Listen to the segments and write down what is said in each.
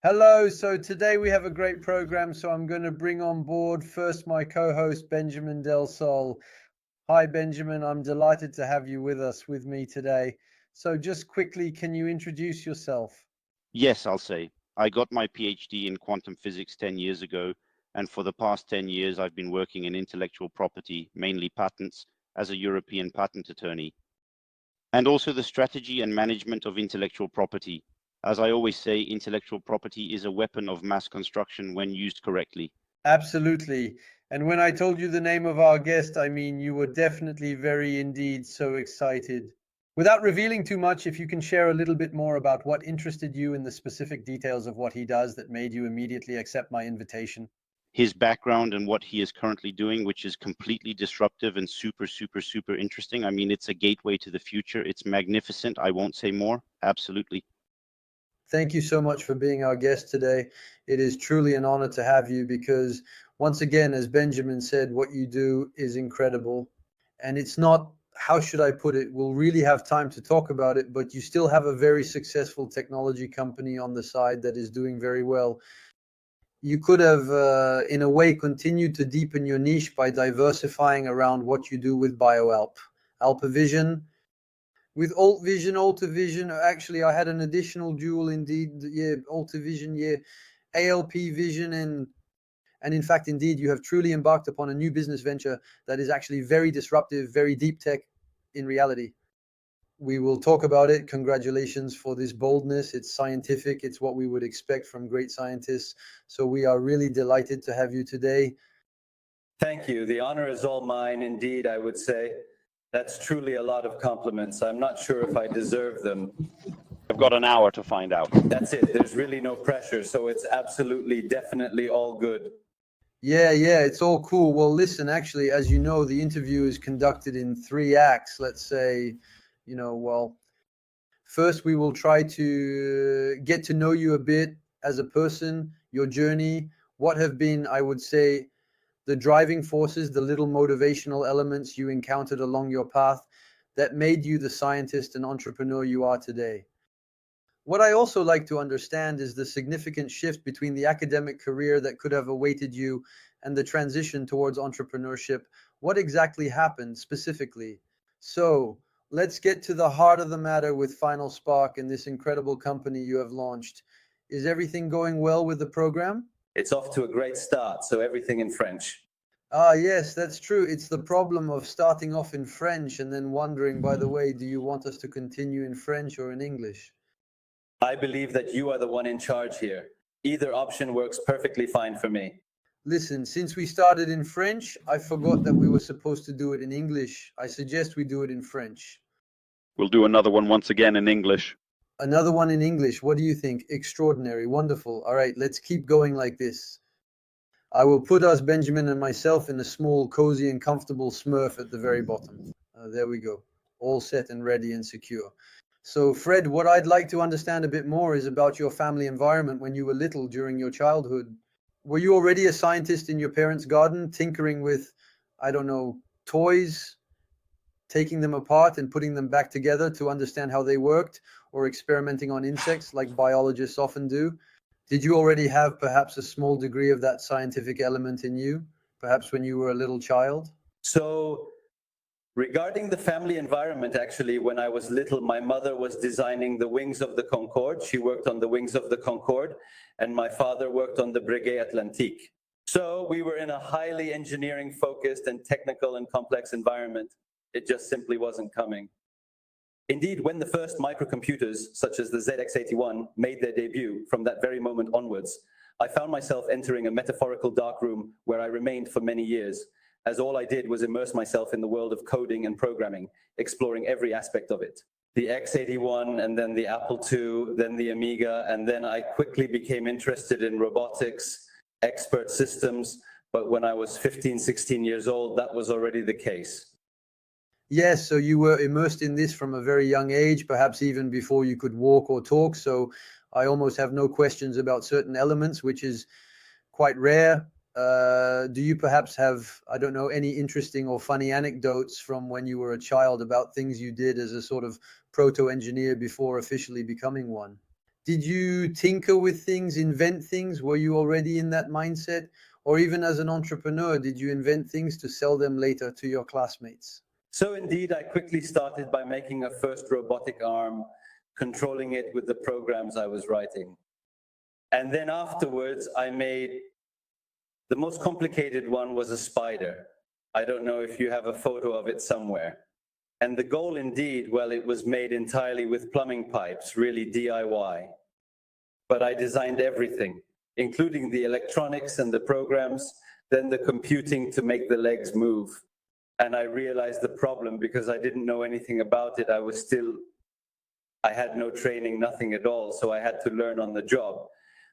Hello. So today we have a great program. So I'm going to bring on board first my co-host, Benjamin Del Sol. Hi, Benjamin. I'm delighted to have you with me today. So just quickly, can you introduce yourself? Yes, I'll say. I got my PhD in quantum physics 10 years ago, and for the past 10 years, I've been working in intellectual property, mainly patents, as a European patent attorney, and also the strategy and management of intellectual property. As I always say, intellectual property is a weapon of mass construction when used correctly. Absolutely. And when I told you the name of our guest, I mean, you were definitely very indeed so excited. Without revealing too much, if you can share a little bit more about what interested you in the specific details of what he does that made you immediately accept my invitation. His background and what he is currently doing, which is completely disruptive and super interesting. I mean, it's a gateway to the future. It's magnificent. I won't say more. Absolutely. Thank you so much for being our guest today. It is truly an honor to have you because, once again, as Benjamin said, what you do is incredible. And it's not, how should I put it? We'll really have time to talk about it, but you still have a very successful technology company on the side that is doing very well. You could have, in a way, continued to deepen your niche by diversifying around what you do with BioAlp. AlpaVision, with AltVision, AltaVision, actually, I had an additional dual indeed, yeah, AltaVision, yeah, ALP Vision, and in fact, indeed, you have truly embarked upon a new business venture that is actually very disruptive, very deep tech in reality. We will talk about it. Congratulations for this boldness. It's scientific. It's what we would expect from great scientists. So we are really delighted to have you today. Thank you. The honor is all mine, indeed, I would say. That's truly a lot of compliments. I'm not sure if I deserve them. I've got an hour to find out. That's it. There's really no pressure, so it's absolutely, definitely all good. Yeah, it's all cool. Well, listen, actually, as you know, the interview is conducted in 3 acts. Let's say, first we will try to get to know you a bit as a person, your journey, what have been, I would say, the driving forces, the little motivational elements you encountered along your path that made you the scientist and entrepreneur you are today. What I also like to understand is the significant shift between the academic career that could have awaited you and the transition towards entrepreneurship. What exactly happened specifically? So let's get to the heart of the matter with FinalSpark and this incredible company you have launched. Is everything going well with the program? It's off to a great start, so everything in French. Ah, yes, that's true. It's the problem of starting off in French and then wondering, by the way, do you want us to continue in French or in English? I believe that you are the one in charge here. Either option works perfectly fine for me. Listen, since we started in French, I forgot that we were supposed to do it in English. I suggest we do it in French. We'll do another one once again in English. Another one in English. What do you think? Extraordinary. Wonderful. All right, let's keep going like this. I will put us, Benjamin and myself, in a small, cozy and comfortable Smurf at the very bottom. There we go. All set and ready and secure. So, Fred, what I'd like to understand a bit more is about your family environment when you were little during your childhood. Were you already a scientist in your parents' garden, tinkering with, I don't know, toys, taking them apart and putting them back together to understand how they worked, or experimenting on insects like biologists often do? Did you already have perhaps a small degree of that scientific element in you, perhaps when you were a little child? So, regarding the family environment, actually, when I was little, my mother was designing the wings of the Concorde. She worked on the wings of the Concorde, and my father worked on the Breguet Atlantique. So we were in a highly engineering-focused and technical and complex environment. It just simply wasn't coming. Indeed, when the first microcomputers, such as the ZX81, made their debut, from that very moment onwards, I found myself entering a metaphorical darkroom where I remained for many years, as all I did was immerse myself in the world of coding and programming, exploring every aspect of it. The X81, and then the Apple II, then the Amiga, and then I quickly became interested in robotics, expert systems, but when I was 15, 16 years old, that was already the case. Yes, so you were immersed in this from a very young age, perhaps even before you could walk or talk. So I almost have no questions about certain elements, which is quite rare. Do you perhaps have, I don't know, any interesting or funny anecdotes from when you were a child about things you did as a sort of proto-engineer before officially becoming one? Did you tinker with things, invent things? Were you already in that mindset? Or even as an entrepreneur, did you invent things to sell them later to your classmates? So indeed, I quickly started by making a first robotic arm, controlling it with the programs I was writing. And then afterwards, I made the most complicated one was a spider. I don't know if you have a photo of it somewhere. And the goal indeed, well, it was made entirely with plumbing pipes, really DIY. But I designed everything, including the electronics and the programs, then the computing to make the legs move. And I realized the problem because I didn't know anything about it. I had no training, nothing at all. So I had to learn on the job.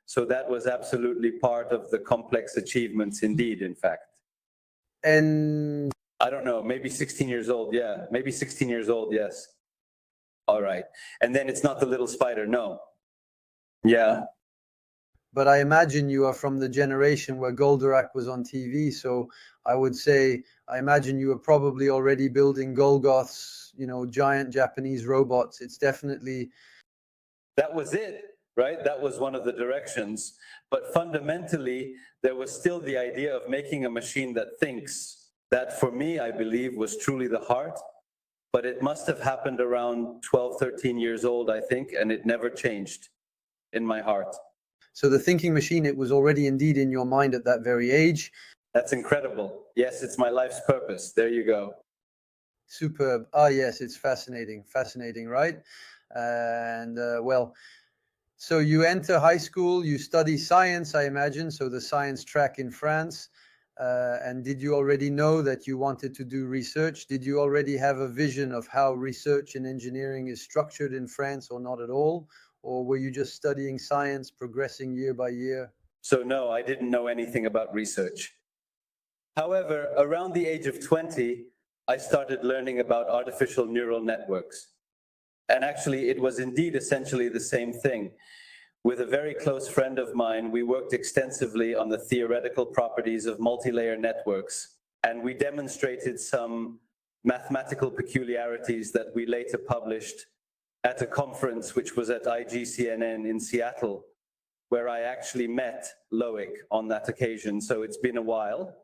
So that was absolutely part of the complex achievements indeed, in fact. And I don't know, maybe 16 years old. Yeah, maybe 16 years old. Yes. All right. And then it's not the little spider. No. Yeah. But I imagine you are from the generation where Goldorak was on TV. So I would say, I imagine you were probably already building Golgoths, giant Japanese robots. It's definitely... That was it, right? That was one of the directions. But fundamentally, there was still the idea of making a machine that thinks. That for me, I believe, was truly the heart. But it must have happened around 12, 13 years old, I think, and it never changed in my heart. So the thinking machine, it was already indeed in your mind at that very age. That's incredible. Yes, it's my life's purpose. There you go. Superb. Ah, yes, it's fascinating. Fascinating, right? And well, so you enter high school, you study science, I imagine, so the science track in France. And did you already know that you wanted to do research? Did you already have a vision of how research in engineering is structured in France, or not at all? Or were you just studying science, progressing year by year? So no, I didn't know anything about research. However, around the age of 20, I started learning about artificial neural networks. And actually, it was indeed essentially the same thing. With a very close friend of mine, we worked extensively on the theoretical properties of multi-layer networks. And we demonstrated some mathematical peculiarities that we later published at a conference which was at IGCNN in Seattle, where I actually met Loic on that occasion. So it's been a while.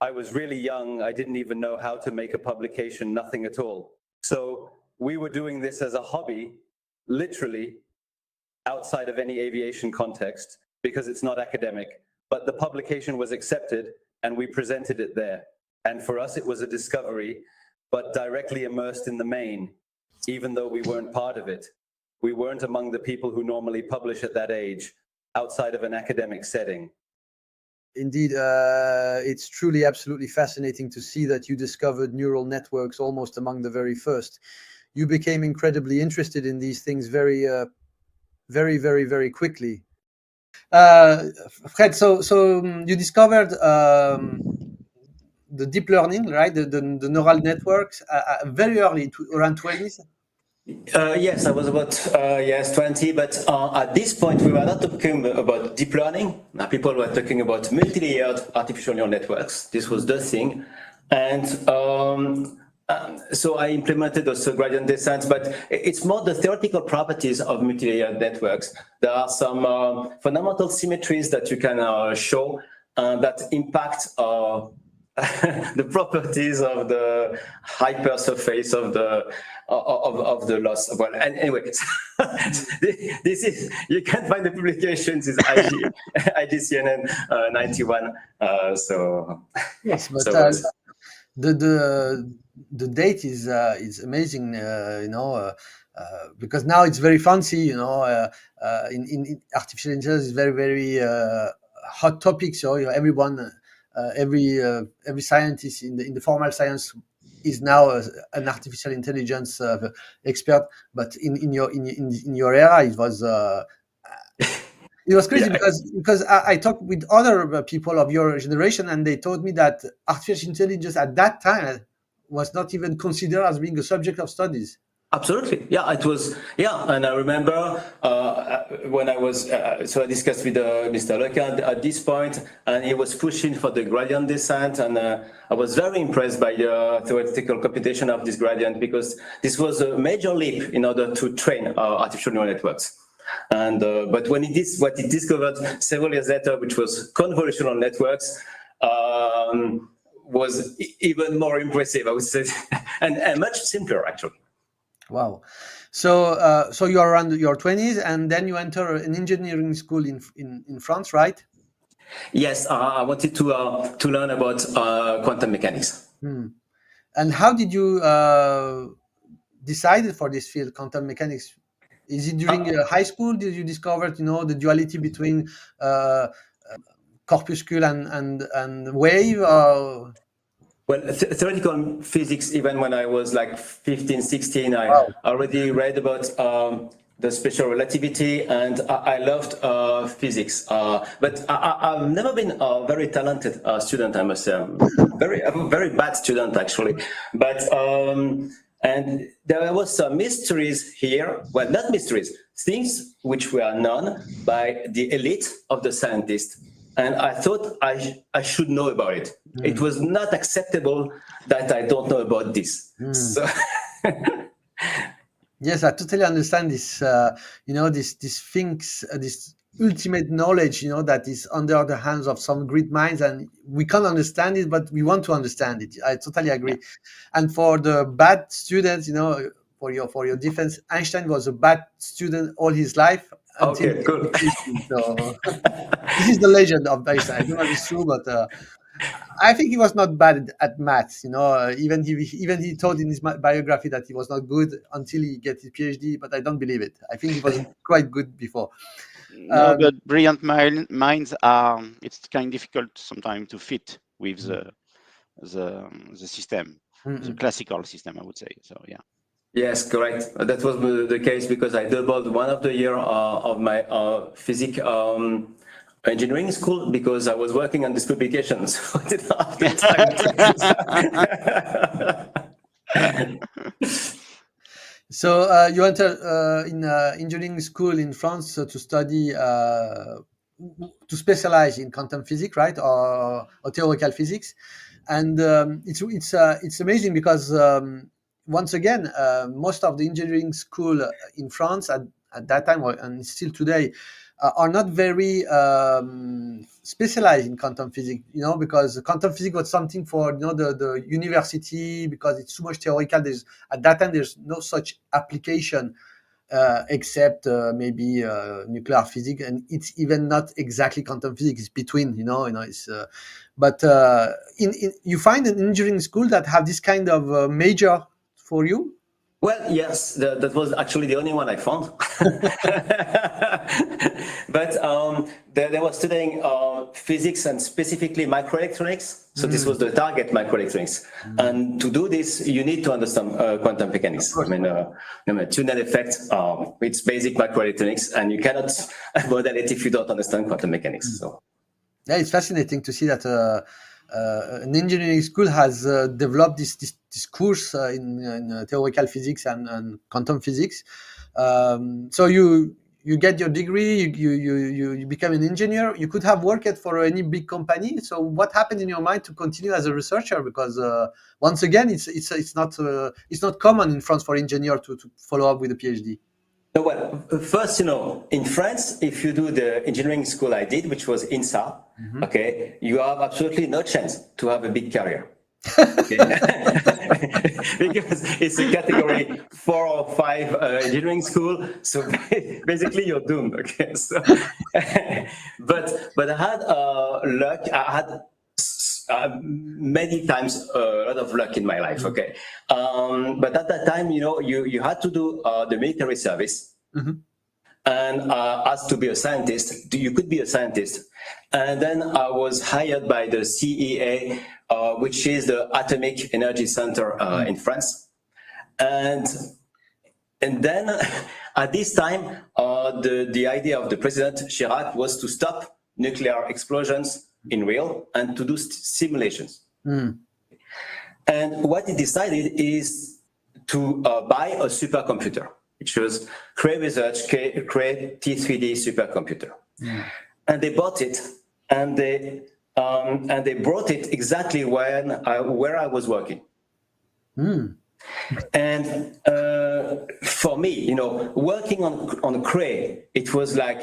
I was really young. I didn't even know how to make a publication, nothing at all. So we were doing this as a hobby, literally outside of any aviation context, because it's not academic. But the publication was accepted and we presented it there. And for us, it was a discovery, but directly immersed in the main, even though we weren't part of it. We weren't among the people who normally publish at that age, outside of an academic setting. Indeed, it's truly absolutely fascinating to see that you discovered neural networks almost among the very first. You became incredibly interested in these things very, very quickly. Fred, so you discovered the deep learning, right? The neural networks very early, around 20s. Yes, I was about 20, but at this point we were not talking about deep learning. Now people were talking about multi-layered artificial neural networks. This was the thing, and so I implemented also gradient descent, but it's more the theoretical properties of multi-layered networks. There are some fundamental symmetries that you can show that impact the properties of the hypersurface of the loss. Well, and anyway, this is, you can find the publications is IGCNN 91. So yes, but so the date is amazing, because now it's very fancy, in artificial intelligence is very hot topic. So everyone. Every scientist in the formal science is now an artificial intelligence expert. But in your era, it was crazy, yeah. because I talked with other people of your generation, and they told me that artificial intelligence at that time was not even considered as being a subject of studies. Absolutely, yeah, it was, yeah, and I remember when I was, so I discussed with Mr. Leca at this point, and he was pushing for the gradient descent, and I was very impressed by the theoretical computation of this gradient, because this was a major leap in order to train artificial neural networks. And but when what he discovered several years later, which was convolutional networks, was even more impressive, I would say, and much simpler actually. Wow. So so you are around your 20s, and then you enter an engineering school in France, right? Yes, I wanted to learn about quantum mechanics. And how did you decide for this field, quantum mechanics? Is it during high school did you discover, the duality between corpuscle and wave? Well, theoretical physics, even when I was like 15, 16, I Wow. already read about the special relativity, and I loved physics. But I've never been a very talented student, I must say. I'm a very bad student, actually. But and there was some mysteries here. Well, not mysteries, things which were known by the elite of the scientists. And I thought I should know about it. It was not acceptable that I don't know about this. So Yes, I totally understand this. This things, this ultimate knowledge, that is under the hands of some great minds, and we can't understand it, but we want to understand it. I totally agree. And for the bad students, for your defense, Einstein was a bad student all his life until okay, cool. so this is the legend of Einstein. I don't know if it's true, but I think he was not bad at maths. Even he told in his biography that he was not good until he get his PhD. But I don't believe it. I think he was quite good before. No, but brilliant minds are. It's kind of difficult sometimes to fit with the system, the classical system, I would say. So yeah. Yes, correct. That was the case because I doubled one of the year of my physics engineering school because I was working on this publication, so I didn't have the time to do that. So you entered in engineering school in France to study to specialize in quantum physics, right, or theoretical physics, and it's amazing because once again most of the engineering school in France at that time and still today are not very specialized in quantum physics, because quantum physics was something for the university because it's too much theoretical. At that time there's no such application except maybe nuclear physics, and it's even not exactly quantum physics. It's between, it's. But you find an engineering school that have this kind of major for you. Well, yes, that was actually the only one I found. But they were studying physics and specifically microelectronics. So this was the target, microelectronics. And to do this, you need to understand quantum mechanics. I mean, two-net effect, it's basic microelectronics, and you cannot model it if you don't understand quantum mechanics. So. Yeah, it's fascinating to see that an engineering school has developed this course in theoretical physics and quantum physics. So you get your degree, you become an engineer. You could have worked for any big company. So what happened in your mind to continue as a researcher? Because once again, it's not common in France for engineer to follow up with a PhD. No, well, first, in France, if you do the engineering school I did, which was INSA, okay, you have absolutely no chance to have a big career. Okay. Because it's a category 4 or 5 engineering school, so basically you're doomed. Okay, so but I had luck. I had many times a lot of luck in my life. Okay, but at that time, you had to do the military service. And asked to be a scientist. You could be a scientist. And then I was hired by the CEA, which is the Atomic Energy Center in France. And then at this time, the idea of the President Chirac was to stop nuclear explosions in real and to do simulations. And what he decided is to buy a supercomputer, which was Cray Research, Cray T3D supercomputer. And they bought it, and they brought it exactly where I was working. And for me, working on Cray, it was like,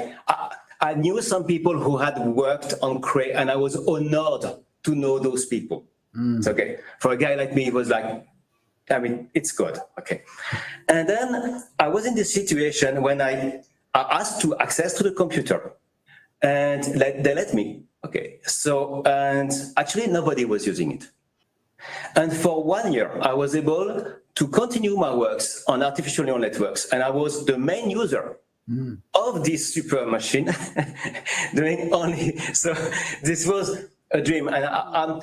I knew some people who had worked on Cray, and I was honored to know those people. It's okay. For a guy like me, it was like, it's good. Okay. And then I was in this situation when I asked to access to the computer, and they let me. Okay. So, and actually nobody was using it. And for 1 year, I was able to continue my works on artificial neural networks. And I was the main user of this super machine doing only. So this was a dream. And I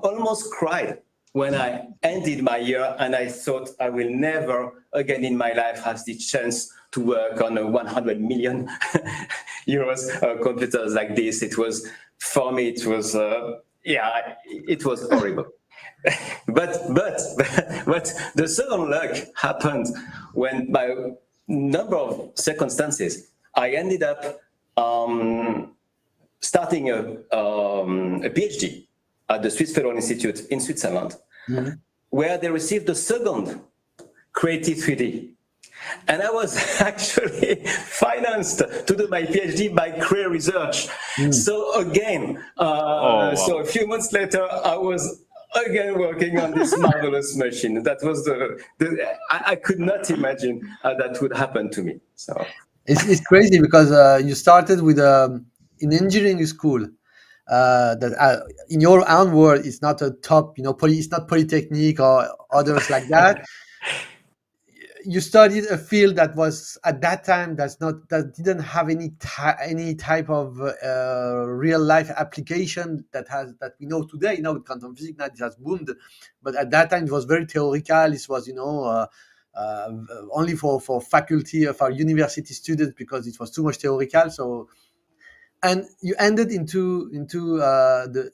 almost cried when I ended my year, and I thought I will never again in my life have the chance to work on a 100 million euros computers like this. It was, for me, it was, it was horrible. But the second luck happened when, by a number of circumstances, I ended up starting a PhD at the Swiss Federal Institute in Switzerland, where they received the second Creative 3D. And I was actually financed to do my PhD by Cray Research. So again, so a few months later, I was again working on this marvelous machine. That was I could not imagine that would happen to me. So it's crazy because you started with in engineering school. That in your own word, it's not a top, it's not Polytechnic or others like that. You studied a field that was at that time that didn't have any type of real life application that we know today. With quantum physics, now it has boomed, but at that time it was very theoretical. It was only for faculty of our university students because it was too much theoretical. So. And you ended into the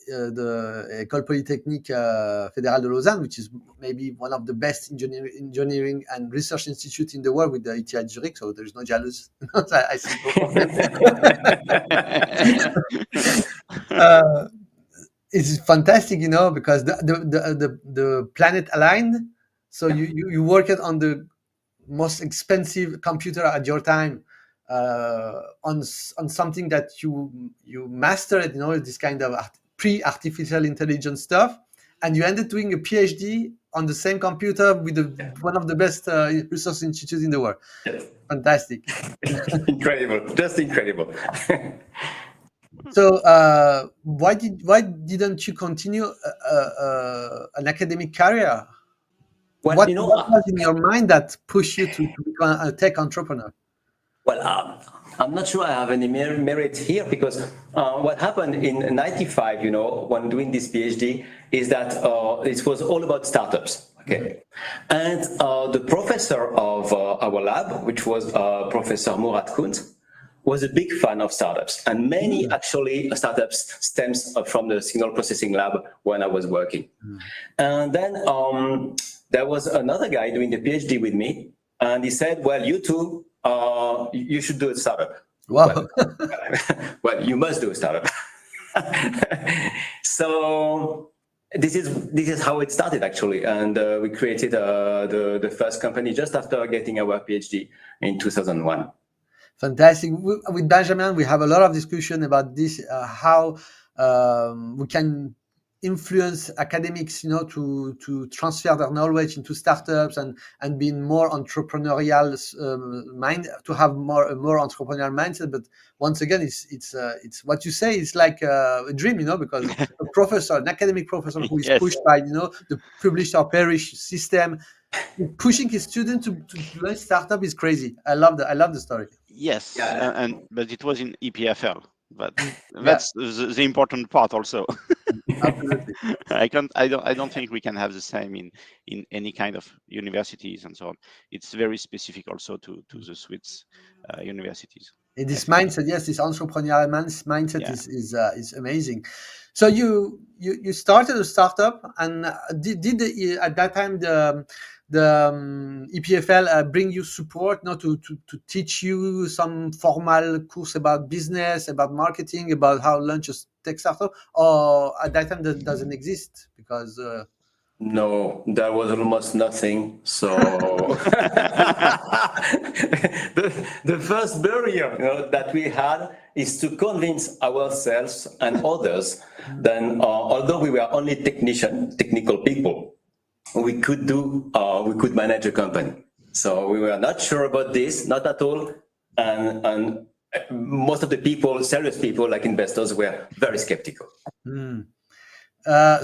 École Polytechnique Fédérale de Lausanne, which is maybe one of the best engineering and research institutes in the world, with the ETH Zurich. So there's no jealous. I see both of them. It's fantastic, because the planet aligned. So you worked on the most expensive computer at your time. On something that you mastered, this kind of pre-artificial intelligence stuff, and you ended doing a PhD on the same computer with one of the best research institutes in the world. Yes. Fantastic. Incredible, just incredible. So why didn't you continue an academic career? Well, what was in your mind that pushed you to become a tech entrepreneur? Well, I'm not sure I have any merit here, because what happened in '95, when doing this PhD, is that it was all about startups. Okay, and the professor of our lab, which was Professor Murat Kunt, was a big fan of startups, and many actually startups stems from the signal processing lab when I was working. And then there was another guy doing the PhD with me, and he said, "Well, you two, you should do a startup." Wow. Well, you must do a startup. So this is how it started, actually, and we created the first company just after getting our PhD in 2001. Fantastic. With Benjamin, we have a lot of discussion about this, how we can influence academics, to transfer their knowledge into startups and being more entrepreneurial mind, to have more entrepreneurial mindset. But once again, it's what you say. It's like a dream, because a professor, an academic professor who is pushed by the publish or perish system, pushing his student to learn startup is crazy. I love the story. Yes, but it was in EPFL. But that's the important part also. Absolutely. I don't think we can have the same in any kind of universities and so on. It's very specific also to the Swiss universities. And this mindset, this entrepreneurial mindset is amazing. So you started a startup, and did at that time the EPFL bring you support, to teach you some formal course about business, about marketing, about how to launch a tech startup, or at that time that doesn't exist because no, there was almost nothing. So first barrier that we had is to convince ourselves and others that although we were only technical people, we could manage a company. So we were not sure about this, not at all, and most of the people, serious people like investors, were very skeptical.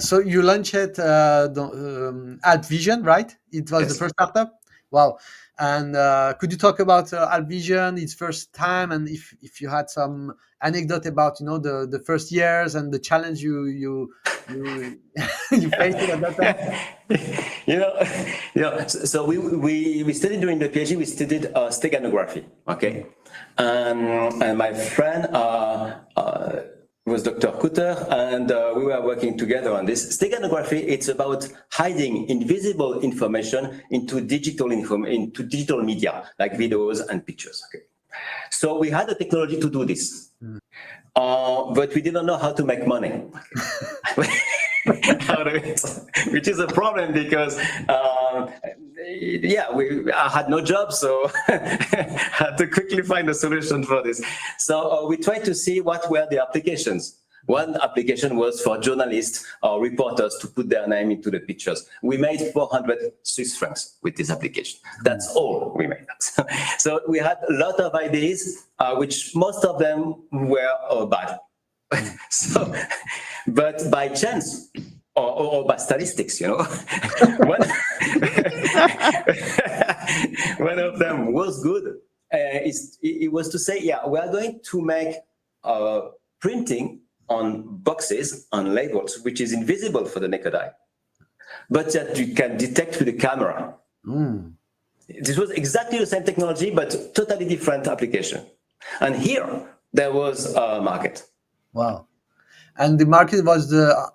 So you launched AlpVision, right? It was the first startup. Wow! And could you talk about AlpVision, its first time, and if you had some anecdote about the first years and the challenge you faced at that time? So we studied during the PhD. We studied steganography, okay, and my friend was Dr. Kutter, and we were working together on this. Steganography, it's about hiding invisible information into digital media, like videos and pictures. Okay. So we had the technology to do this, but we didn't know how to make money. Out of it, which is a problem because I had no job, so had to quickly find a solution for this. So we tried to see what were the applications. One application was for journalists or reporters to put their name into the pictures. We made 400 Swiss francs with this application. That's all we made. So we had a lot of ideas, which most of them were bad. So, but by chance or by statistics, one of them was good. It was to say, we are going to make printing on boxes, on labels, which is invisible for the naked eye, but that you can detect with the camera. This was exactly the same technology, but totally different application. And here, there was a market. Wow. And the market was the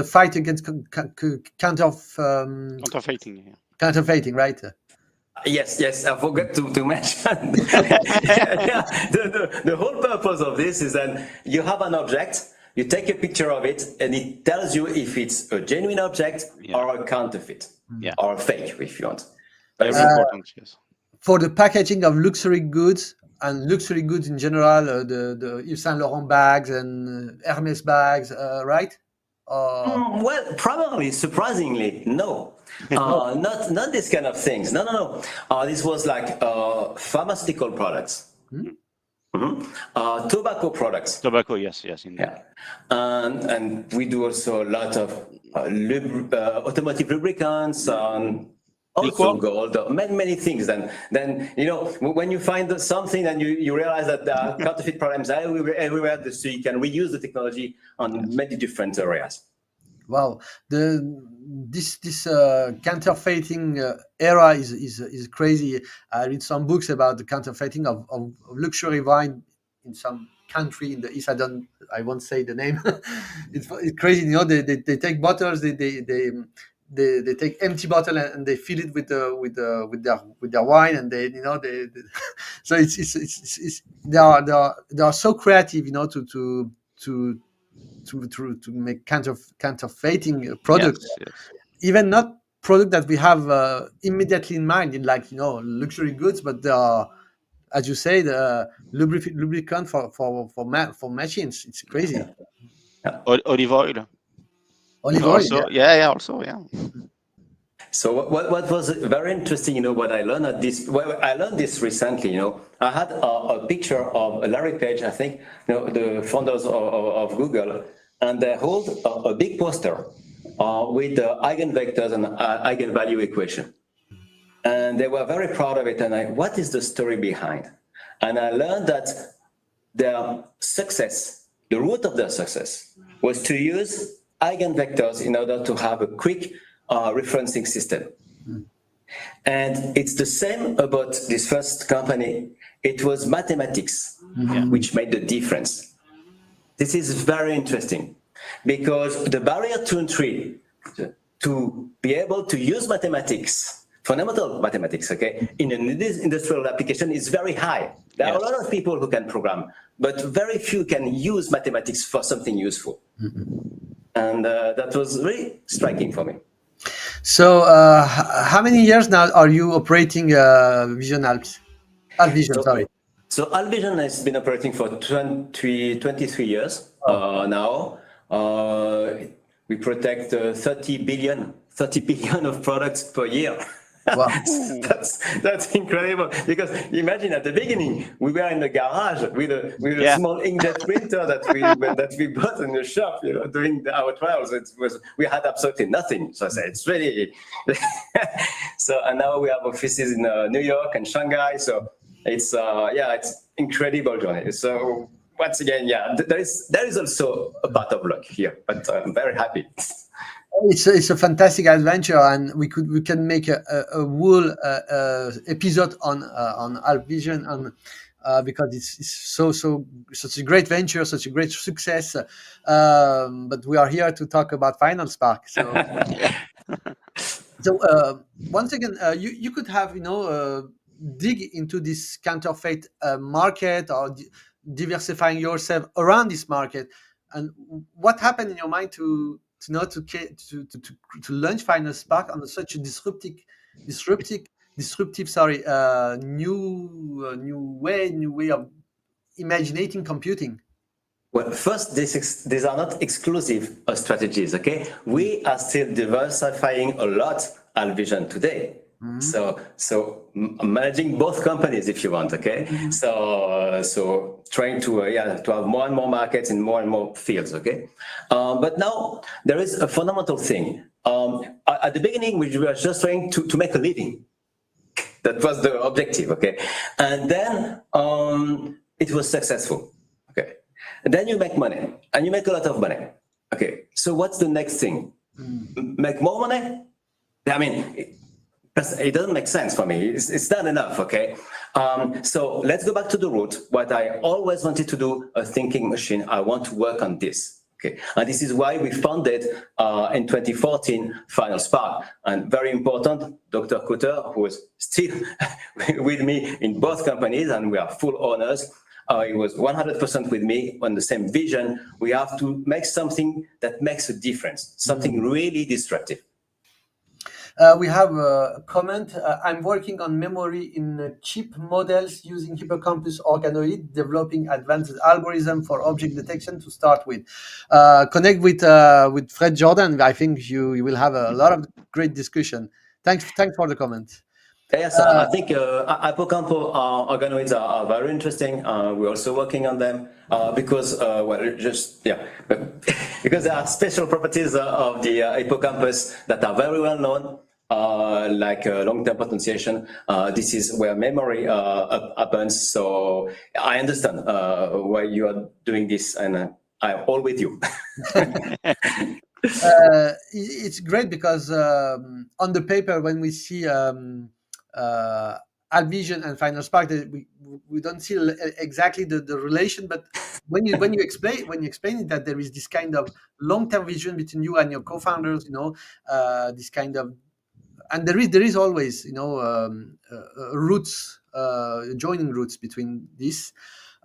fight against counterfeiting, right? Yes, I forgot to mention. The whole purpose of this is that you have an object, you take a picture of it, and it tells you if it's a genuine object or a counterfeit, or a fake, if you want. Very important, yes. For the packaging of luxury goods, and luxury goods in general, the Yves Saint Laurent bags and Hermes bags, right? Well, probably, surprisingly, no. Not this kind of things. No. This was like pharmaceutical products, tobacco products. Tobacco, yes, indeed. Yeah, and we do also a lot of automotive lubricants. Also gold, many things. Then when you find something and you realize that there are counterfeit problems everywhere, so you can reuse the technology on many different areas. Wow, this counterfeiting era is crazy. I read some books about the counterfeiting of luxury wine in some country in the east. I won't say the name. It's crazy. They take bottles. They take empty bottle and they fill it with their wine, and they so they are so creative, to make counterfeiting products. Yes. Even not product that we have immediately in mind, in luxury goods, but they are, as you say, the lubricant for machines. It's crazy. Olive oil. Olive oil. Also, yeah. So what was very interesting, what I learned I learned this recently, I had a picture of Larry Page, I think, the founders of Google, and they hold a big poster with the eigenvectors and eigenvalue equation. And they were very proud of it. And what is the story behind? And I learned that their success, the root of their success, was to use eigenvectors in order to have a quick referencing system. And it's the same about this first company. It was mathematics which made the difference. This is very interesting because the barrier to entry to be able to use mathematics, fundamental mathematics, in an industrial application is very high. There are a lot of people who can program, but very few can use mathematics for something useful. And that was really striking for me. So how many years now are you operating Vision Alps? Alvision, sorry. So Alvision has been operating for 23 years now. We protect 30 billion of products per year. Wow. that's incredible, because imagine at the beginning we were in the garage with a small inkjet printer that we bought in the shop, doing our trials. We had absolutely nothing. So I said it's really so, and now we have offices in New York and Shanghai. So it's incredible journey. So once again, there is also a part of luck here, but I'm very happy. It's a fantastic adventure, and we can make a whole episode on Alvision, and because it's such a great venture, such a great success. But we are here to talk about FinalSpark. So once again, you could have dig into this counterfeit market, or diversifying yourself around this market, and what happened in your mind to launch FinalSpark on such a disruptive new way of imagining computing. Well, first, these are not exclusive strategies, okay? We are still diversifying a lot Alvision today. So managing both companies, if you want, okay? So trying to have more and more markets in more and more fields, okay? But now there is a fundamental thing. At the beginning, we were just trying to make a living. That was the objective, okay? And then it was successful, okay? And then you make money, and you make a lot of money, okay? So what's the next thing? Make more money? I mean, it doesn't make sense for me. It's not enough, okay? So let's go back to the root. What I always wanted to do, a thinking machine. I want to work on this, okay? And this is why we founded in 2014 FinalSpark. And very important, Dr. Kutter, who is still with me in both companies, and we are full owners. He was 100% with me on the same vision. We have to make something that makes a difference, something really disruptive. We have a comment. I'm working on memory in chip models using hippocampus organoid, developing advanced algorithm for object detection to start with. Connect with Fred Jordan. I think you will have a lot of great discussion. Thanks for the comment. Yes, I think hippocampal organoids are very interesting. We're also working on them because, because there are special properties of the hippocampus that are very well known, like long-term potentiation. This is where memory happens. So I understand why you are doing this, and I'm all with you. It's great because on the paper, when we see Alvision and FinalSpark, we don't see exactly the relation, but when you explain it, that there is this kind of long-term vision between you and your co-founders, this kind of, and there is always roots, joining roots between this.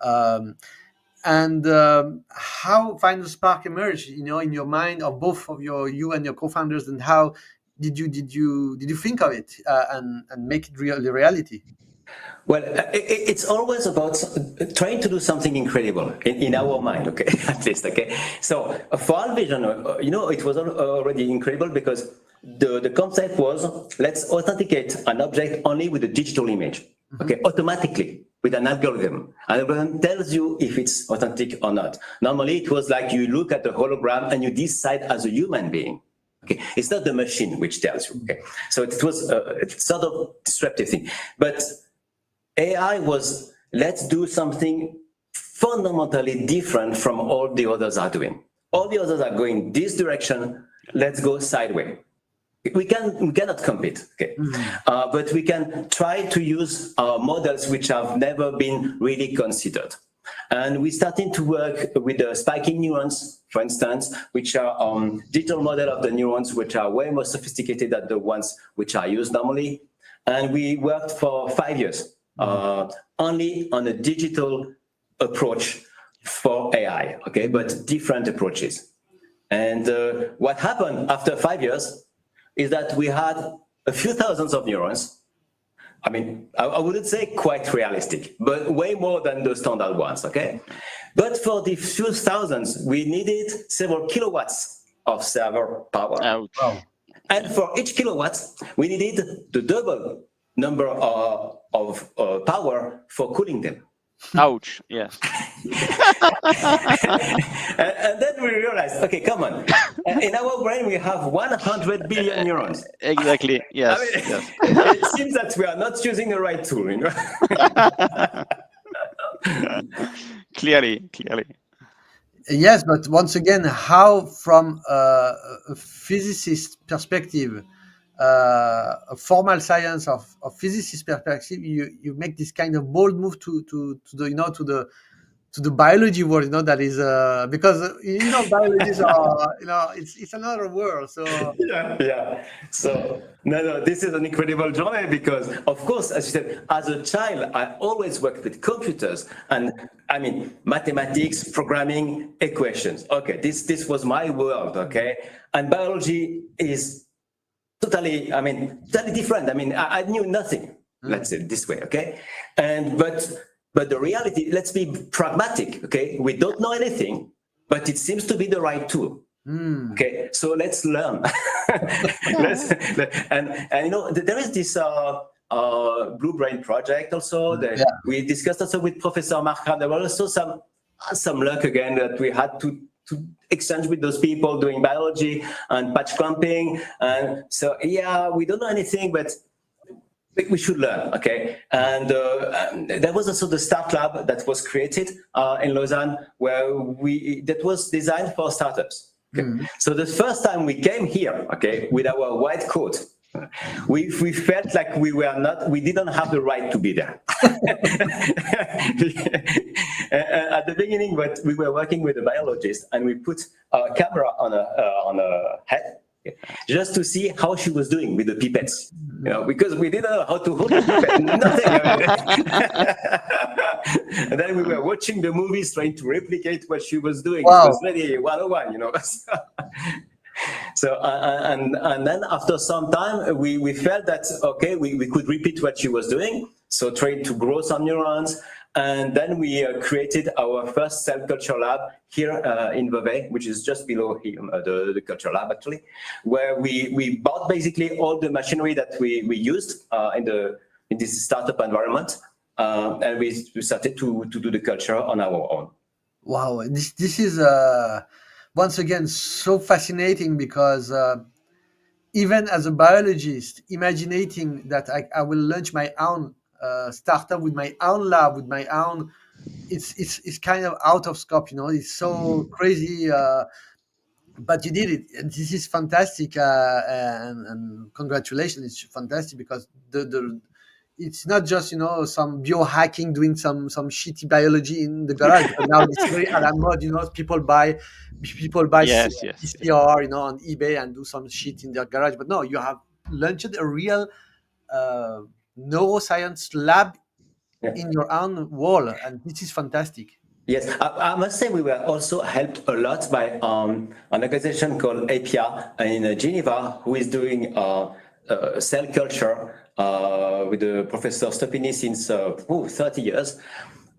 And how FinalSpark emerged, in your mind, of both of you and your co-founders, and how did you think of it and make it reality? Well, it's always about trying to do something incredible in our mind, okay, at least, okay. So for Alvision, it was already incredible because the concept was, let's authenticate an object only with a digital image, okay, automatically with an algorithm. And the algorithm tells you if it's authentic or not. Normally, it was like you look at the hologram and you decide as a human being. Okay, it's not the machine which tells you. Okay, so it was a sort of disruptive thing, but AI was, let's do something fundamentally different from all the others are doing. All the others are going this direction. Let's go sideways. We cannot compete, okay? But we can try to use models which have never been really considered. And we started to work with the spiking neurons, for instance, which are digital model of the neurons, which are way more sophisticated than the ones which are used normally. And we worked for 5 years only on a digital approach for AI, okay, but different approaches. And what happened after 5 years is that we had a few thousands of neurons, I mean, I wouldn't say quite realistic, but way more than the standard ones, okay? But for the few thousands, we needed several kilowatts of server power. Ouch. Wow. And for each kilowatt, we needed the double number of power for cooling them. Ouch. Yes. And then we realized, okay, come on. In our brain, we have 100 billion neurons. Exactly. Yes. I mean, Yes. it seems that we are not using the right tool, you know? Clearly. Yes, but once again, how from a physicist perspective, a formal science of physicist perspective, you make this kind of bold move to the to the biology world, that is because biologists are it's another world. So Yeah. So no, this is an incredible journey because, of course, as you said, as a child, I always worked with computers and I mean mathematics, programming, equations. Okay, this was my world. Okay, and biology is totally different. I mean, I knew nothing. Let's say it this way. Okay, but the reality, let's be pragmatic. Okay, we don't know anything, but it seems to be the right tool. Okay, so let's learn. And there is this Blue Brain project also that we discussed also with Professor Mark. There was also some luck again that we had to exchange with those people doing biology and patch clumping. And so we don't know anything, but we should learn, okay? And there was also the Start Lab that was created in Lausanne, that was designed for startups. Okay? So the first time we came here, okay, with our white coat, we felt like we didn't have the right to be there. At the beginning, but we were working with a biologist, and we put a camera on a head just to see how she was doing with the pipettes, because we didn't know how to hold the pipette, nothing. And then we were watching the movies, trying to replicate what she was doing. Wow. It was very 101, So and then after some time, we felt that okay, we could repeat what she was doing. So tried to grow some neurons, and then we created our first cell culture lab here in Vevey, which is just below here, the culture lab actually, where we bought basically all the machinery that we used in this startup environment, and we started to do the culture on our own. wow, this is once again so fascinating because even as a biologist, imagining that I will launch my own startup with my own lab, with my own, it's kind of out of scope. It's so crazy. But you did it, and this is fantastic. And congratulations, it's fantastic because the it's not just some biohacking doing some Yes. shitty biology in the garage. But now it's very a la mode. People buy Yes. PCR on eBay and do some shit in their garage. But no, you have launched a real uh, neuroscience lab in your own wall, and this is fantastic. Yes, I must say we were also helped a lot by an organization called APIA in Geneva, who is doing cell culture with Professor Stopini since 30 years.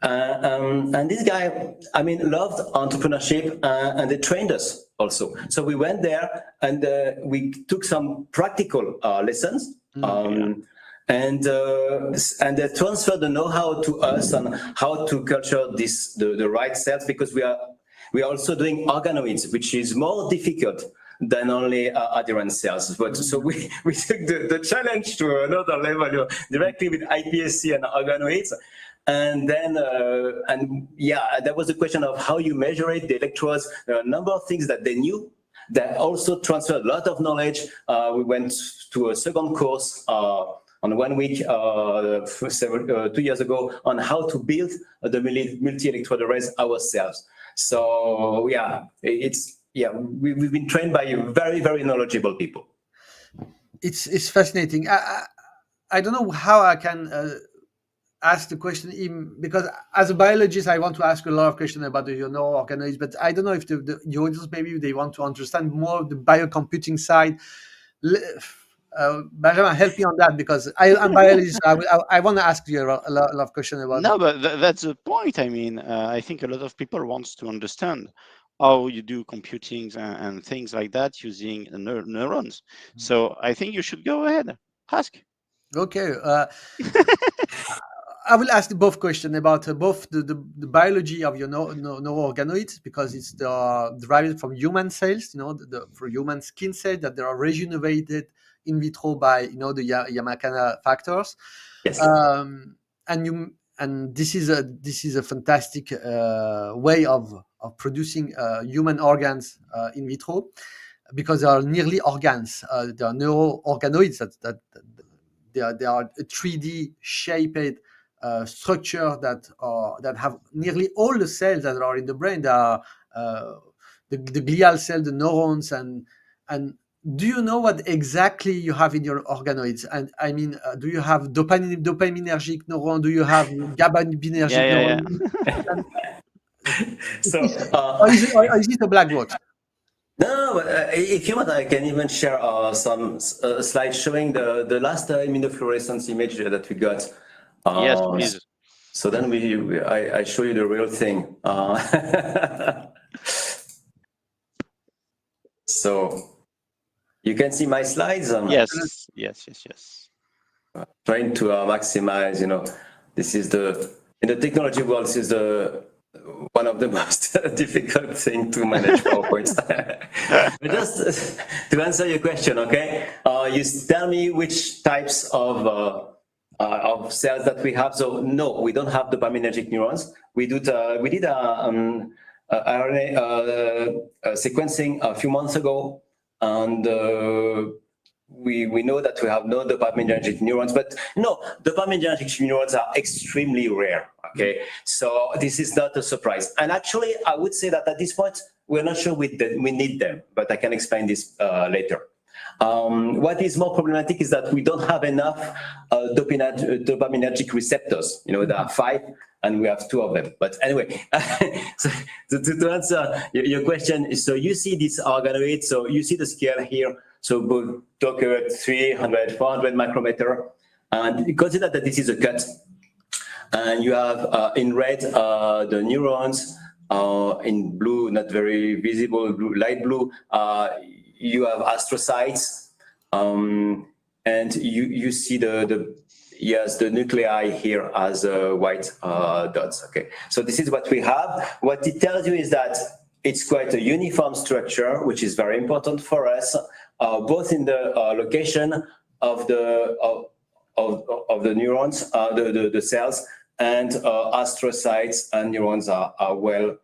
And this guy, loved entrepreneurship, and they trained us also. So we went there and we took some practical lessons. And they transfer the know-how to us on how to culture the right cells, because we are also doing organoids, which is more difficult than only adherent cells. But so we took the challenge to another level, directly with iPSC and organoids. And then, there was a question of how you measure it, the electrodes, a number of things that they knew. They also transferred a lot of knowledge. We went to a second course on 1 week 2 years ago on how to build the multi-electrode arrays ourselves. So we've been trained by very, very knowledgeable people. It's fascinating. I don't know how I can ask the question, because as a biologist, I want to ask a lot of questions about the neuro-organoids, but I don't know if the audience, maybe they want to understand more of the biocomputing side. Benjamin, help me on that because I'm biologist. I want to ask you a lot of questions about. No, but that's the point. I mean, I think a lot of people wants to understand how you do computing and things like that using neurons. So I think you should go ahead, ask. Okay. I will ask both questions about both the biology of your neuroorganoids because it's derived from human cells, for human skin cells that they are regenerated in vitro by the Yamakana factors. Yes. And this is a fantastic way of producing human organs in vitro because they are nearly organs. They are neuro-organoids that they are a 3D shaped structure that have nearly all the cells that are in the brain. There are the glial cells, the neurons, and do you know what exactly you have in your organoids? And I mean, do you have dopaminergic neuron? Do you have GABAergic neuron? So, Or is it a black box? no, but if you want, I can even share some slides showing the last immunofluorescence image that we got. Yes, please. So then I show you the real thing. So you can see my slides. Yes. Trying to maximize. This is in the technology world. This is one of the most difficult thing to manage PowerPoints. But just to answer your question, okay? You tell me which types of cells that we have. So no, we don't have dopaminergic neurons. We did RNA sequencing a few months ago, and we know that we have no dopaminergic neurons, but no, dopaminergic neurons are extremely rare, okay? So this is not a surprise. And actually, I would say that at this point, we're not sure we need them, but I can explain this later. What is more problematic is that we don't have enough dopaminergic receptors. There are 5, and we have 2 of them. But anyway, so to answer your question, so you see this organoid, so you see the scale here. So both Docker 300, 400 micrometer, and consider that this is a cut. And you have in red the neurons, in blue, not very visible, light blue, you have astrocytes, and you see the nuclei here as white dots. Okay, so this is what we have. What it tells you is that it's quite a uniform structure, which is very important for us, both in the location of the neurons, the cells, and astrocytes and neurons are well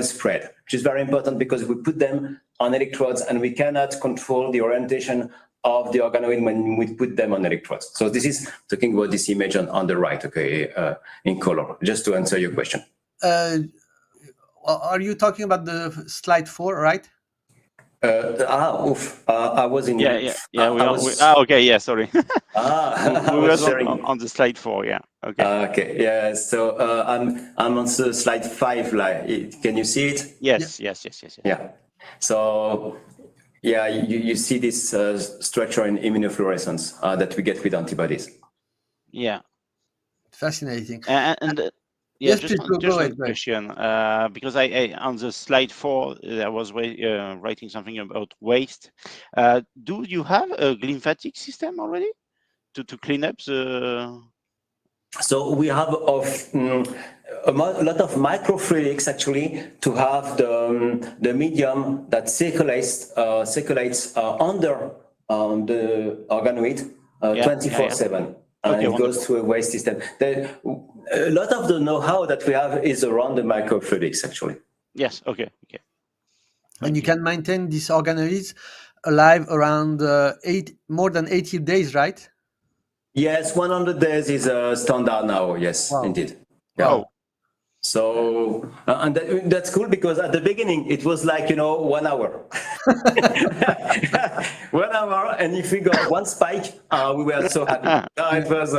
spread, which is very important because we put them on electrodes and we cannot control the orientation of the organoid when we put them on electrodes. So this is talking about this image on the right, okay, in color, just to answer your question. Are you talking about the slide 4, right? I was in. Okay, yeah, sorry. we were on the slide 4, yeah. Okay. Okay, yeah. So I'm on the slide 5. Can you see it? Yes. Yeah. So yeah, you see this structure in immunofluorescence that we get with antibodies. Yeah. Fascinating. And yes, just please, go ahead. Question, because I on the slide 4, I was writing something about waste. Do you have a lymphatic system already to clean up the? So we have a lot of microfluidics actually to have the medium that circulates under the organoid 24/7. And it goes through a waste system. A lot of the know-how that we have is around the microfluidics, actually. Yes. Okay. And you can maintain these organoids alive around more than 80 days, right? Yes, 100 days is a standard now. Yes, wow. Indeed. Yeah. Wow. So, and that's cool because at the beginning it was like, 1 hour. 1 hour, and if we got one spike, we were so happy. It was.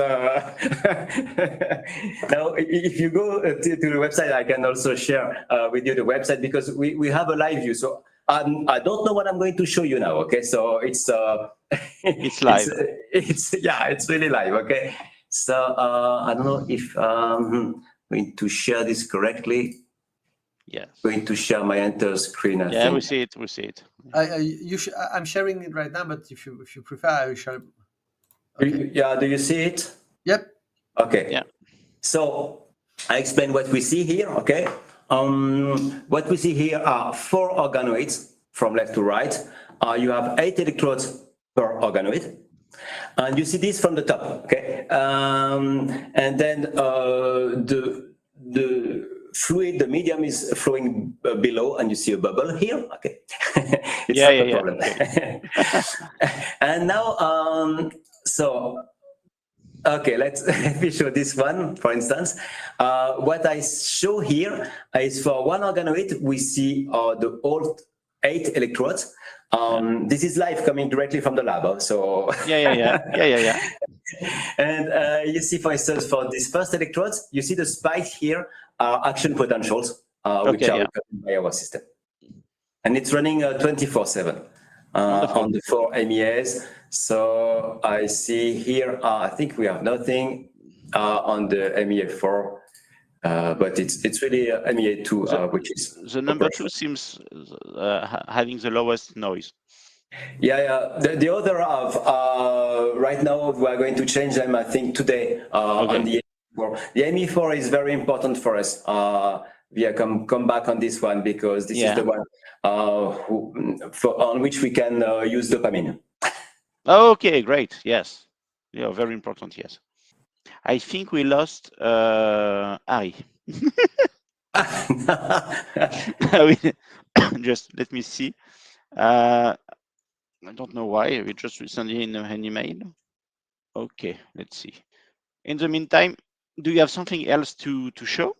Now, if you go to the website, I can also share with you the website because we have a live view. So I don't know what I'm going to show you now. Okay, so it's It's live. It's really live. Okay, so I don't know if I'm going to share this correctly. Yes. Going to share my enter screen. I think. We see it. We see it. I'm sharing it right now, but if you prefer, I will share. Okay. Do you see it? Yep. Okay. Yeah. So I explain what we see here. Okay. What we see here are 4 organoids from left to right. You have 8 electrodes per organoid, and you see this from the top. Okay. And then the fluid, the medium is flowing below, and you see a bubble here. Okay, it's not a problem. Okay. And now, okay, let me show this one, for instance. What I show here is for one organoid, we see the all 8 electrodes. This is live coming directly from the lab. So Yeah. And you see, for instance, for these first electrodes, you see the spikes here are action potentials, which are recovered by our system. And it's running 24/7 on the 4 MEAs. So I see here, I think we have nothing on the MEA4, but it's really MEA2, which is the number 2 seems having the lowest noise. The other have right now we are going to change them, I think, today on the MEA4. The MEA4 is very important for us. Come back on this one, because this is the one on which we can use dopamine. Okay, great. Yes, very important. Yes, I think we lost Harry. Just let me see. I don't know why. We just recently in an email. Okay, let's see. In the meantime, do you have something else to show?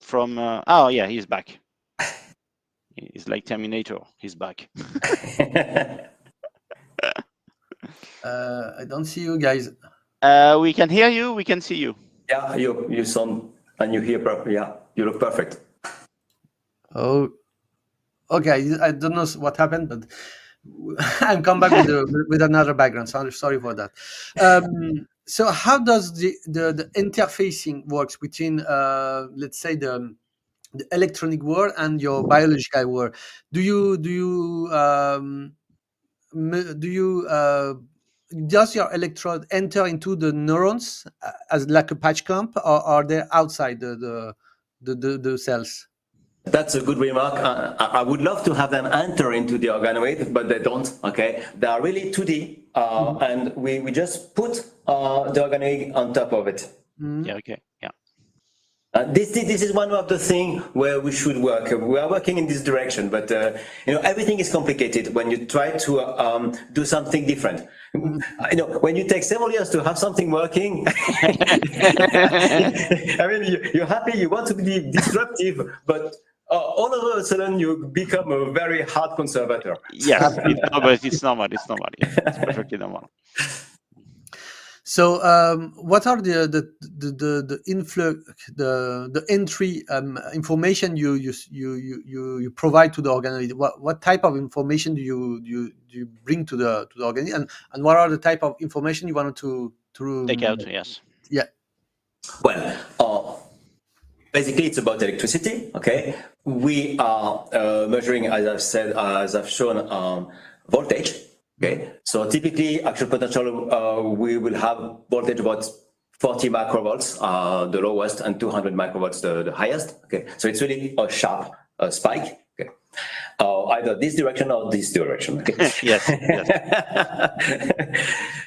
From he's back. He's like Terminator. He's back. I don't see you guys. We can hear you. We can see you. Yeah, you sound and you hear perfect. Yeah, you look perfect. Oh, okay. I don't know what happened, but I'm come back with another background. Sorry for that. So how does the interfacing works between let's say the electronic world and your biological world? Does your electrode enter into the neurons as like a patch clamp, or are they outside the cells? That's a good remark. I would love to have them enter into the organoid, but they don't. Okay, they are really 2D, and we just put the organoid on top of it. Yeah. Okay. Yeah. This is one of the things where we should work. We are working in this direction, but everything is complicated when you try to do something different. When you take several years to have something working, I mean, you're happy, you want to be disruptive, but all of a sudden you become a very hard conservator. Yes, it's normal. It's perfectly normal. So, what are the influx, the entry information you provide to the organoid? What type of information do you bring to the organoid, and what are the type of information you wanted to take out? Yes. Yeah. Well, basically, it's about electricity. Okay, we are measuring, as I've shown, voltage. Okay, so typically action potential, we will have voltage about 40 microvolts, the lowest, and 200 microvolts, the highest. Okay, so it's really a sharp spike. Okay, either this direction or this direction. Okay. Yes.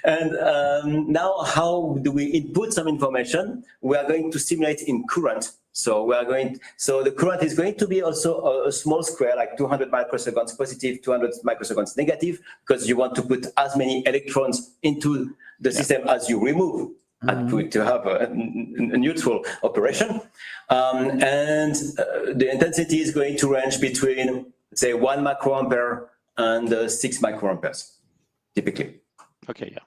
And now, how do we input some information? We are going to simulate in current. So the current is going to be also a small square, like 200 microseconds positive, 200 microseconds negative, because you want to put as many electrons into the system as you remove, and to have a neutral operation. And the intensity is going to range between, say, 1 microampere and 6 microamperes, typically. Okay. Yeah.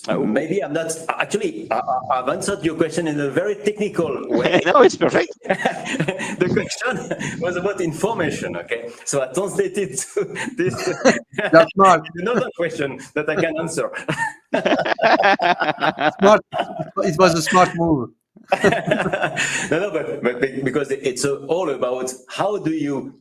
Maybe I'm not actually. I've answered your question in a very technical way. No, it's perfect. The question was about information. Okay, so I translated to this. That's smart. Another question that I can answer. Smart. It was a smart move. No, but because it's all about how do you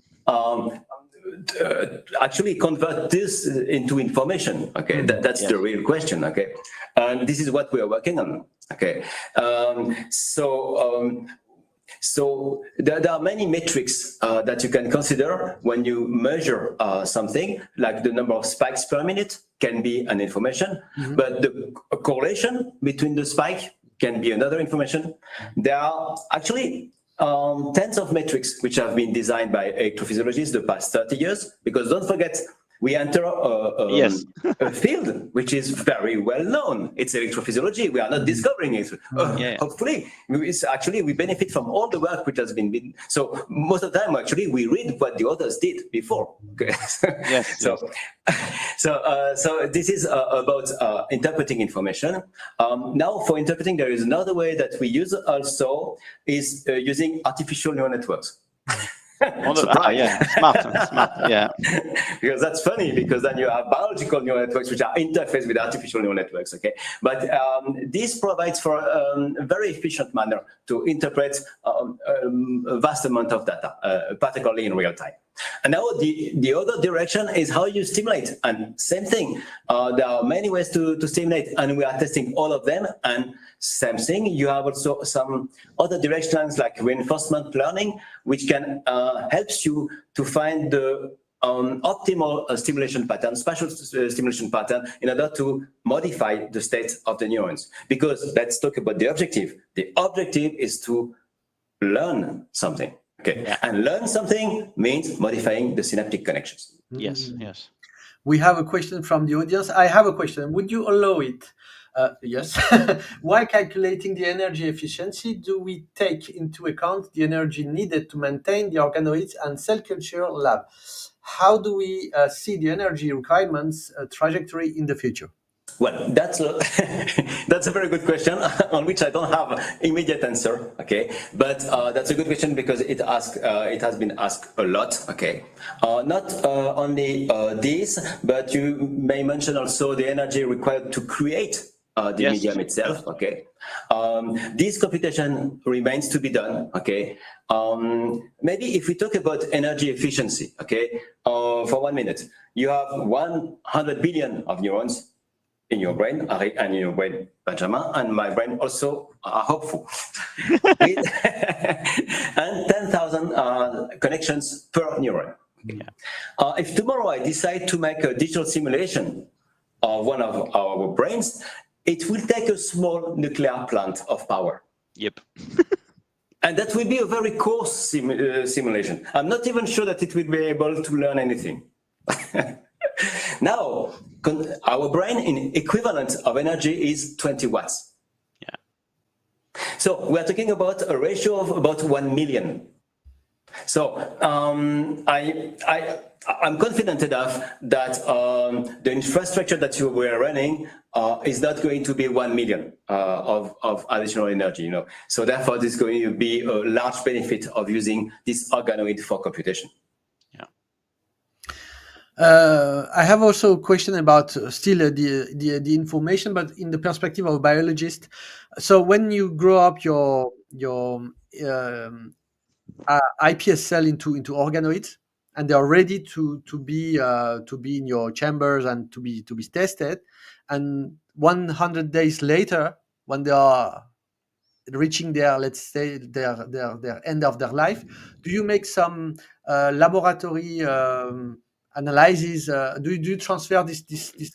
actually convert this into information. Okay, that's Yes. the real question. Okay, and this is what we are working on. Okay, so there are many metrics that you can consider when you measure something, like the number of spikes per minute can be an information, but the correlation between the spike can be another information. There are actually tens of metrics which have been designed by electrophysiologists the past 30 years, because don't forget, we enter Yes. a field which is very well known. It's electrophysiology. We are not discovering it. Yeah. Hopefully, it's actually we benefit from all the work which has been. So most of the time, actually, we read what the others did before. Okay. Yes. So this is about interpreting information. Now, for interpreting, there is another way that we use also is using artificial neural networks. Yeah, smart, yeah. Because that's funny, because then you have biological neural networks which are interfaced with artificial neural networks, okay? But this provides for a very efficient manner to interpret a vast amount of data, particularly in real time. And now the other direction is how you stimulate. And same thing, there are many ways to stimulate, and we are testing all of them. And same thing, you have also some other directions like reinforcement learning, which can help you to find the optimal stimulation pattern, spatial stimulation pattern, in order to modify the state of the neurons. Because let's talk about the objective. The objective is to learn something. Okay, yeah. And learn something means modifying the synaptic connections. Yes. We have a question from the audience. I have a question. Would you allow it? Yes. While calculating the energy efficiency, do we take into account the energy needed to maintain the organoids and cell culture lab? How do we see the energy requirements trajectory in the future? Well, that's a very good question on which I don't have immediate answer. Okay, but that's a good question because it has been asked a lot. Okay, not only this, but you may mention also the energy required to create the medium itself. Okay, this computation remains to be done. Okay, maybe if we talk about energy efficiency. Okay, for 1 minute, you have 100 billion of neurons in your brain, Ari, and in your brain, Benjamin, and my brain also are hopeful. And 10,000 connections per neuron. Yeah. If tomorrow I decide to make a digital simulation of one of our brains, it will take a small nuclear plant of power. Yep. And that will be a very coarse simulation. I'm not even sure that it will be able to learn anything. Now, our brain in equivalent of energy is 20 watts. Yeah. So we are talking about a ratio of about 1 million. So I'm confident enough that the infrastructure that you were running is not going to be 1 million of additional energy. So therefore, this is going to be a large benefit of using this organoid for computation. I have also a question about still the information, but in the perspective of a biologist. So when you grow up your iPS cell into organoids, and they are ready to be in your chambers and to be tested, and 100 days later, when they are reaching their, let's say, their end of their life, do you make some laboratory analysis? Do you transfer this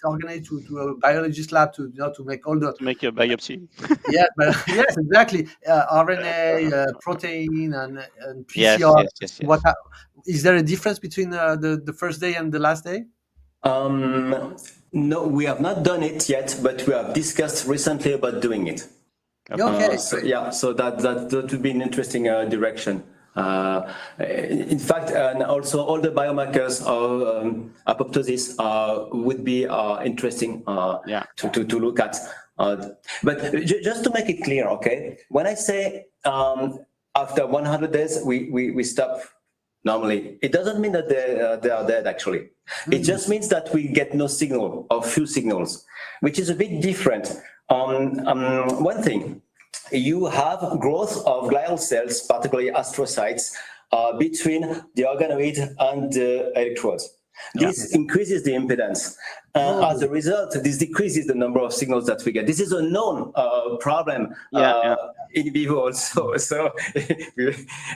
organoid to a biologist lab to make all the to make a biopsy? Yes, yes, exactly. RNA, protein, and PCR. Yes. What is there a difference between the first day and the last day? No, we have not done it yet, but we have discussed recently about doing it. Okay. So that would be an interesting direction In fact, and also all the biomarkers of apoptosis would be interesting to look at. But just to make it clear, okay, when I say after 100 days we stop normally, it doesn't mean that they are dead actually. It just means that we get no signal or few signals, which is a bit different. One thing, you have growth of glial cells, particularly astrocytes, between the organoid and the electrodes. This increases the impedance. As a result, this decreases the number of signals that we get. This is a known problem in vivo also. So,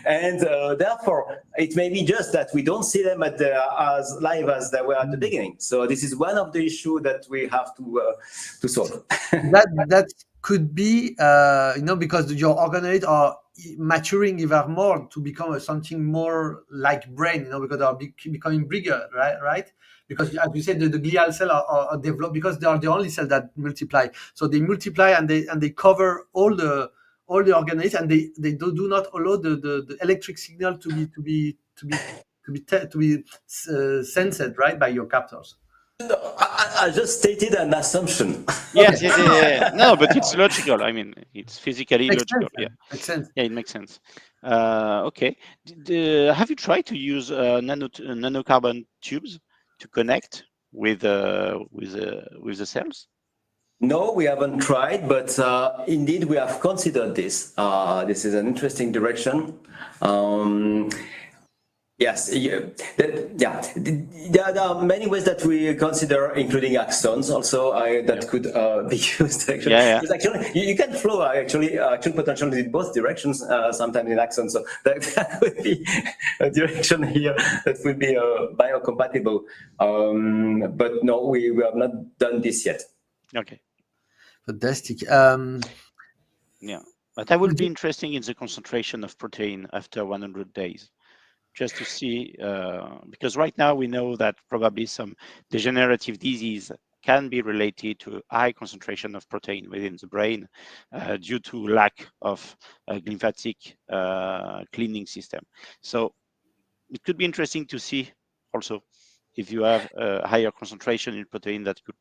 and therefore, it may be just that we don't see them as live as they were at the beginning. So this is one of the issues that we have to solve. that could be, because your organoids are maturing even more to become something more like brain, because they are becoming bigger, right? Because as you said, the glial cells are developed because they are the only cells that multiply. So they multiply and they cover all the organoids, and they do not allow the electric signal to be sensed, right, by your captors. I just stated an assumption. Yes, yeah. No, but it's logical. I mean, it's physically logical. Makes sense. Yeah, it makes sense. Okay. Have you tried to use nanocarbon tubes to connect with the cells? No, we haven't tried, but indeed we have considered this. This is an interesting direction. Yes, there are many ways that we consider, including axons also that could be used. Actually, because actually you can flow action potential in both directions. Sometimes in axons, so that would be a direction here that would be biocompatible. But no, we have not done this yet. Okay. Fantastic. Yeah, but that would be interesting in the concentration of protein after 100 days. Just to see, because right now we know that probably some degenerative disease can be related to high concentration of protein within the brain due to lack of lymphatic cleaning system. So it could be interesting to see also if you have a higher concentration in protein that could.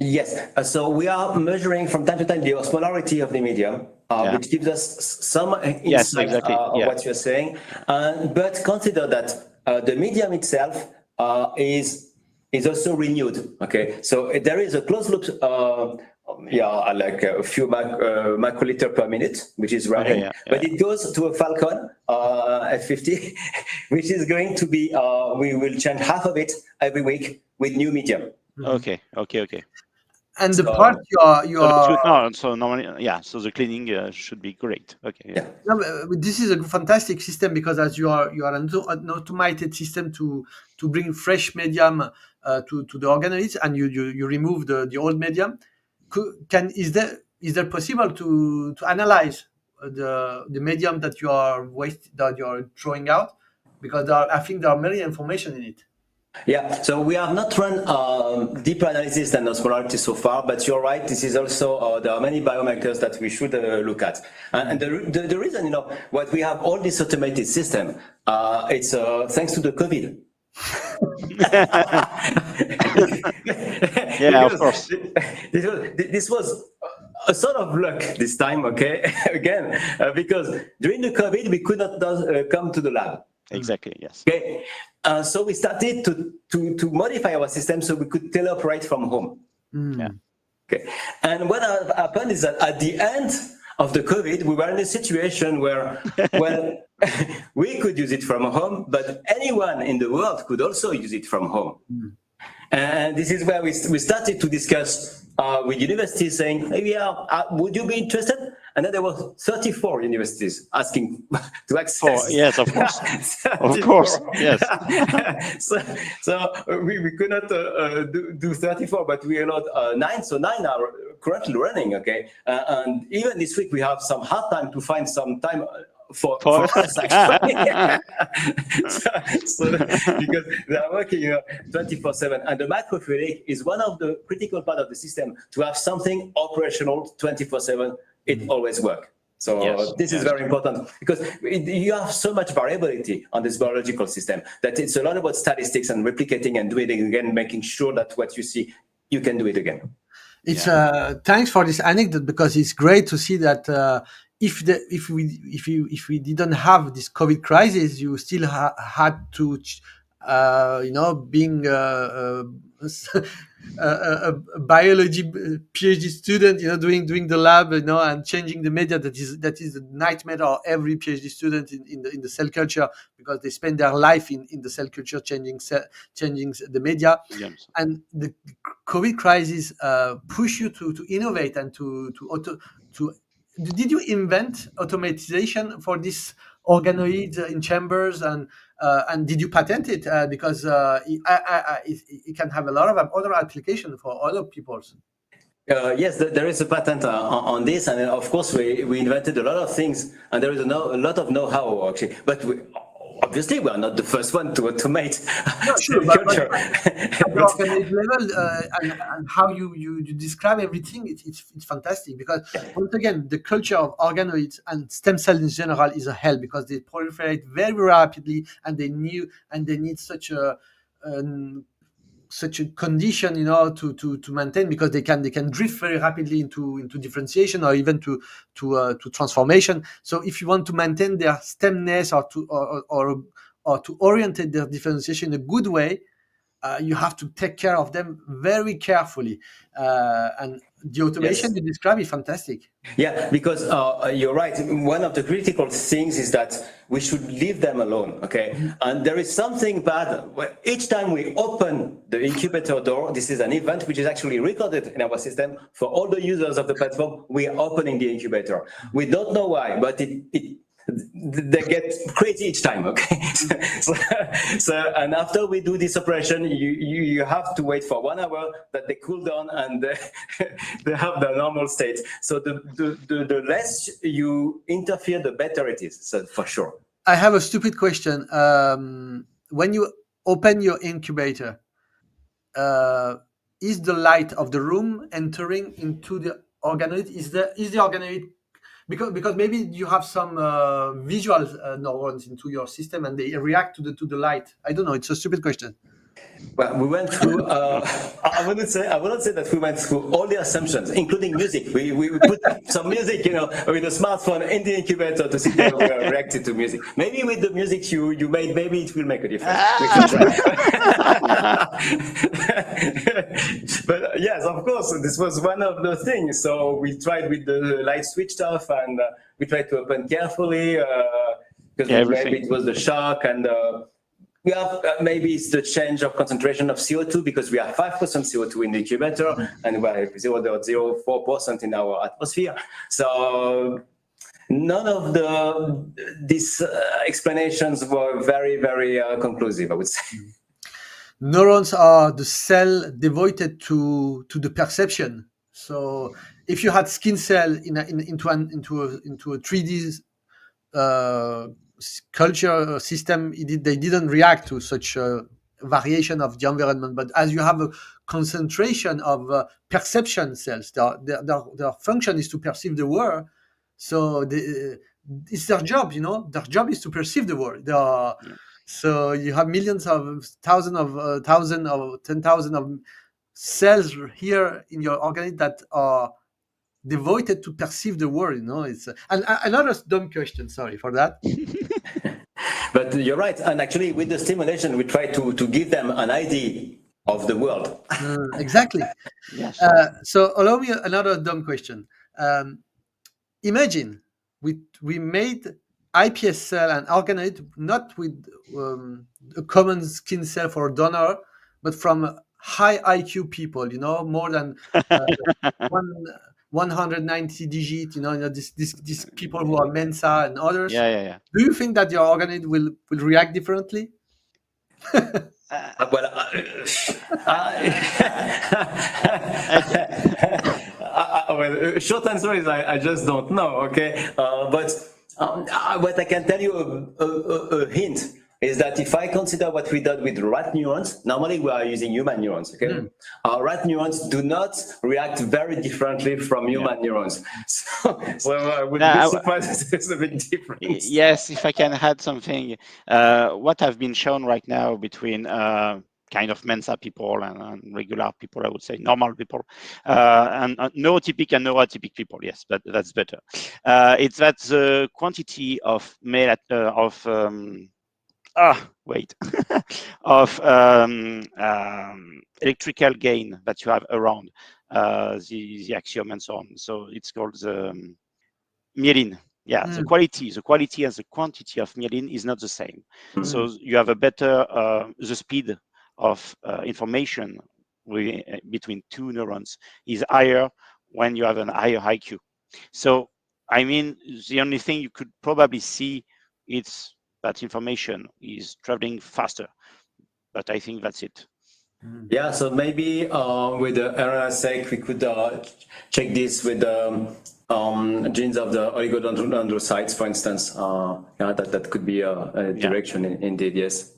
Yes, so we are measuring from time to time the osmolarity of the medium, which gives us some insight of what you're saying. But consider that the medium itself is also renewed. Okay, so there is a closed loop, like a few microliter per minute, which is running, but it goes to a Falcon F50, which is going to be. We will change half of it every week with new medium. Okay. And the part you are so normally, so the cleaning should be great. Okay. Yeah. No, this is a fantastic system because as you are an automated system to bring fresh medium to the organoids, and you remove the old medium. Is there possible to analyze the medium that you are throwing out, because I think there are many information in it. Yeah, so we have not run deeper analysis than osmolarity so far, but you're right, this is also, there are many biomarkers that we should look at. And the reason, what we have all this automated system, it's thanks to the COVID. Of course. This was a sort of luck this time, okay? Again, because during the COVID, we could not come to the lab. Exactly, yes. Okay, so we started to modify our system so we could teleoperate from home. Okay, and what happened is that at the end of the COVID, we were in a situation where, well, we could use it from home, but anyone in the world could also use it from home. And this is where we started to discuss with universities saying, hey, would you be interested? And then there were 34 universities asking to access. Yes, of course. Of course, yes. so we could not do 34, but we allowed 9. So 9 are currently running, okay? And even this week, we have some hard time to find some time for us, actually. so because they are working 24/7, and the microfluidic is one of the critical part of the system to have something operational 24/7. It always works. So this is very important because you have so much variability on this biological system that it's a lot about statistics and replicating and doing it again, making sure that what you see, you can do it again. It's thanks for this anecdote, because it's great to see that if we didn't have this COVID crisis, you still had to being a biology PhD student, doing the lab, and changing the media. That is the nightmare of every PhD student in the cell culture, because they spend their life in the cell culture, changing the media. And the COVID crisis push you to innovate and to did you invent automatization for this organoids in chambers, and did you patent it? Because it can have a lot of other application for other peoples. Yes, there is a patent on this, and of course we invented a lot of things, and there is a lot of know-how actually. But obviously we are not the first one to automate culture. At the organoid level, and how you describe everything, it's fantastic, because once again, the culture of organoids and stem cells in general is a hell, because they proliferate very rapidly, and they need such a condition, to maintain, because they can drift very rapidly into differentiation, or even to transformation. So if you want to maintain their stemness, or to orientate their differentiation in a good way, you have to take care of them very carefully. And the automation you describe is fantastic. Yeah, because you're right. One of the critical things is that we should leave them alone, okay? And there is something bad. Each time we open the incubator door, this is an event which is actually recorded in our system for all the users of the platform. We are opening the incubator. We don't know why, but they get crazy each time, okay? so and after we do this operation, you have to wait for 1 hour that they cool down and they have the normal state. So the less you interfere, the better it is, so for sure. I have a stupid question. When you open your incubator, is the light of the room entering into the organoid? Is the organoid, because maybe you have some visual neurons into your system, and they react to the light. I don't know. It's a stupid question. Well, we went through. I wouldn't say that we went through all the assumptions, including music. We put some music, with a smartphone in the incubator to see how we reacted to music. Maybe with the music you made, maybe it will make a difference. We can try. But yes, of course, this was one of the things. So we tried with the light switched off, and we tried to open carefully because maybe it was the shock, and we have maybe it's the change of concentration of CO2, because we have 5% CO2 in the incubator and we have 0.04% in our atmosphere. So none of these explanations were very, very conclusive, I would say. Neurons are the cell devoted to the perception. So if you had skin cell into a 3D culture system, they didn't react to such a variation of the environment. But as you have a concentration of perception cells, their function is to perceive the world. So it's their job, Their job is to perceive the world. So you have millions of thousands of 10,000 of cells here in your organ that are devoted to perceive the world. It's and another dumb question. Sorry for that. But you're right, and actually with the stimulation we try to give them an idea of the world. Exactly. Yes. So allow me another dumb question. Imagine we made iPS cell and organoid not with a common skin cell for a donor, but from high IQ people, more than 190 digit, these people who are Mensa and others. Yeah. Do you think that your organoid will react differently? Well, short answer is I just don't know, okay? But what I can tell you, a hint is that if I consider what we did with rat neurons, normally we are using human neurons, okay? Rat neurons do not react very differently from human neurons. So I would be surprised if there's a big difference. Yes, if I can add something, what have been shown right now between kind of Mensa people and regular people, I would say normal people, and neurotypic and neurotypic people. Yes, that's better. It's that the quantity of of electrical gain that you have around the axiom and so on. So it's called the myelin. Yeah, the quality and the quantity of myelin is not the same. So you have a better the speed of information between two neurons is higher when you have an higher IQ. So I mean, the only thing you could probably see is that information is traveling faster, but I think that's it. Yeah, so maybe with the RNA-seq, we could check this with the genes of the oligodendrocytes, for instance. Yeah, that could be a direction indeed, yes.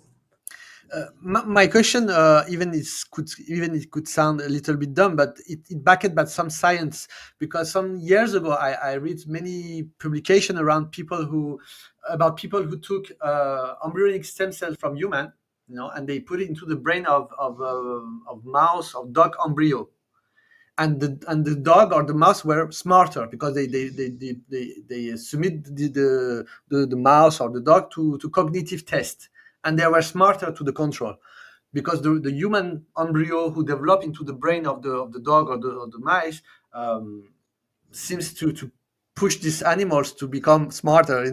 My question, even it could sound a little bit dumb, but it backed by some science, because some years ago I read many publications around people who took embryonic stem cells from human, and they put it into the brain of mouse or dog embryo, and the dog or the mouse were smarter because they submit the mouse or the dog to cognitive test, and they were smarter to the control, because the human embryo who developed into the brain of the dog or the mice seems to push these animals to become smarter,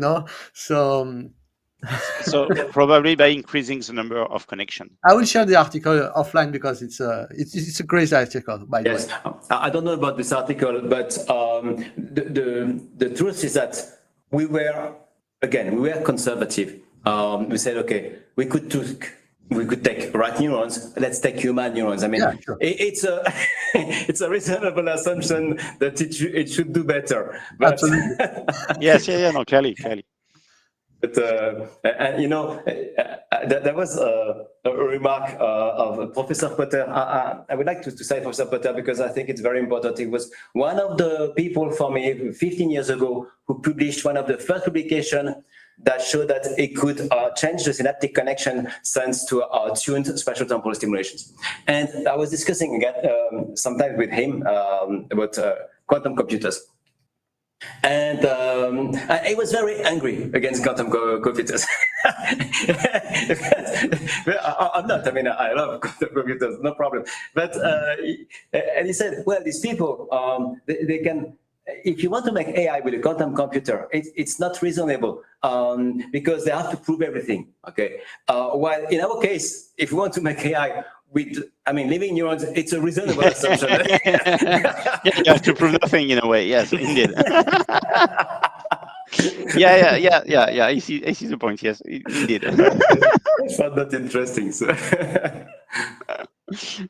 So probably by increasing the number of connection. I will share the article offline because it's a great article, by the way. Yes, I don't know about this article, but the truth is that we were conservative. We said, okay, we could take rat neurons. Let's take human neurons. I mean, yeah, sure. It's a it's a reasonable assumption that it should do better. But absolutely. Yes, no, clearly. But there was a remark of Professor Kutter. I would like to cite Professor Kutter because I think it's very important. He was one of the people for me 15 years ago who published one of the first publications that showed that it could change the synaptic connection thanks to tuned spatial temporal stimulations. And I was discussing again sometimes with him about quantum computers. And I was very angry against quantum computers. I'm not. I mean, I love quantum computers, no problem. But and he said, well, these people, they can. If you want to make AI with a quantum computer, it's not reasonable because they have to prove everything. Okay. While in our case, if we want to make AI with, living neurons, it's a reasonable assumption. You have to prove nothing in a way. Yes, indeed. Yeah. I see the point. Yes, indeed. I found that interesting. So.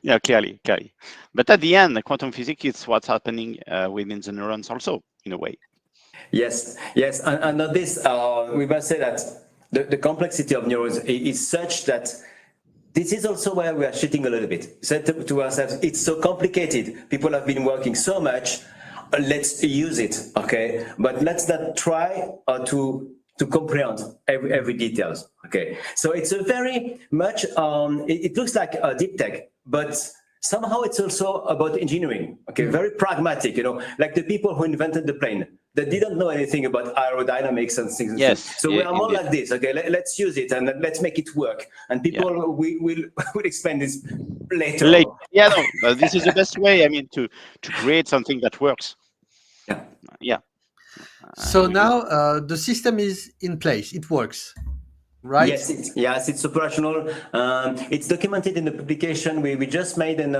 Yeah, clearly. But at the end, quantum physics is what's happening within the neurons also, in a way. Yes. And on this, we must say that the complexity of neurons is such that this is also where we are shooting a little bit. Said to ourselves, it's so complicated. People have been working so much. Let's use it, okay? But let's not try to comprehend every details, okay? So it's a very much, it looks like a deep tech, but somehow it's also about engineering, okay? Very pragmatic, like the people who invented the plane. They didn't know anything about aerodynamics and things. Yes. So we are more like this. Okay, let's use it and let's make it work. And people will explain this later. Yeah, no, but this is the best way. To create something that works. Yeah. So now the system is in place. It works, right? Yes, it's operational. It's documented in the publication we just made and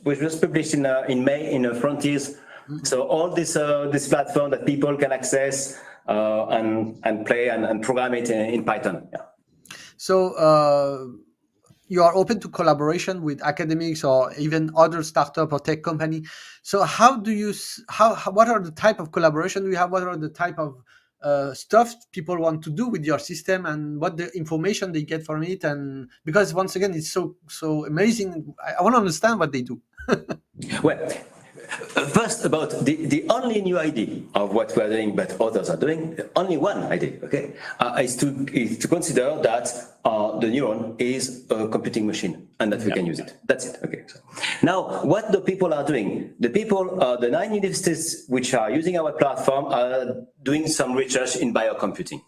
we just published in May in Frontiers. So all this platform that people can access and play and program it in Python. Yeah. So you are open to collaboration with academics or even other startup or tech company. So what are the type of collaboration we have? What are the type of stuff people want to do with your system and what the information they get from it. And because once again, it's so amazing. I want to understand what they do. Well, first, about the only new idea of what we are doing, but others are doing, only one idea, okay, is to consider that the neuron is a computing machine and that we can use it. That's it, okay. So now, what the people are doing, the 9 universities which are using our platform are doing some research in biocomputing.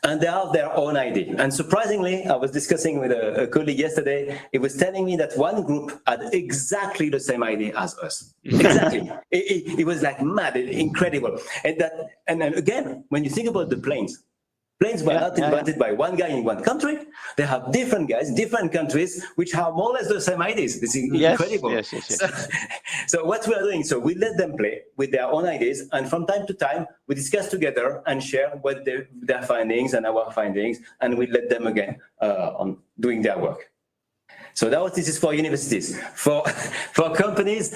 And they have their own idea. And surprisingly, I was discussing with a colleague yesterday. He was telling me that one group had exactly the same idea as us. Exactly. It was like mad, incredible. And then again, when you think about the planes were not invented by one guy in one country. They have different guys, different countries, which have more or less the same ideas. This is incredible. Yes. So what we are doing, so we let them play with their own ideas, and from time to time, we discuss together and share what their findings and our findings, and we let them again on doing their work. So this is for universities. For companies,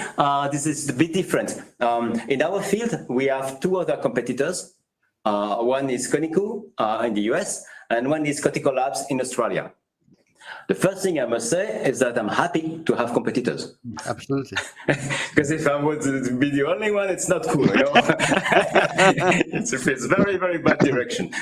this is a bit different. In our field, we have 2 other competitors. One is Koniku in the US, and one is Cortical Labs in Australia. The first thing I must say is that I'm happy to have competitors. Absolutely. Because if I would be the only one, it's not cool, you know. It's very, very bad direction.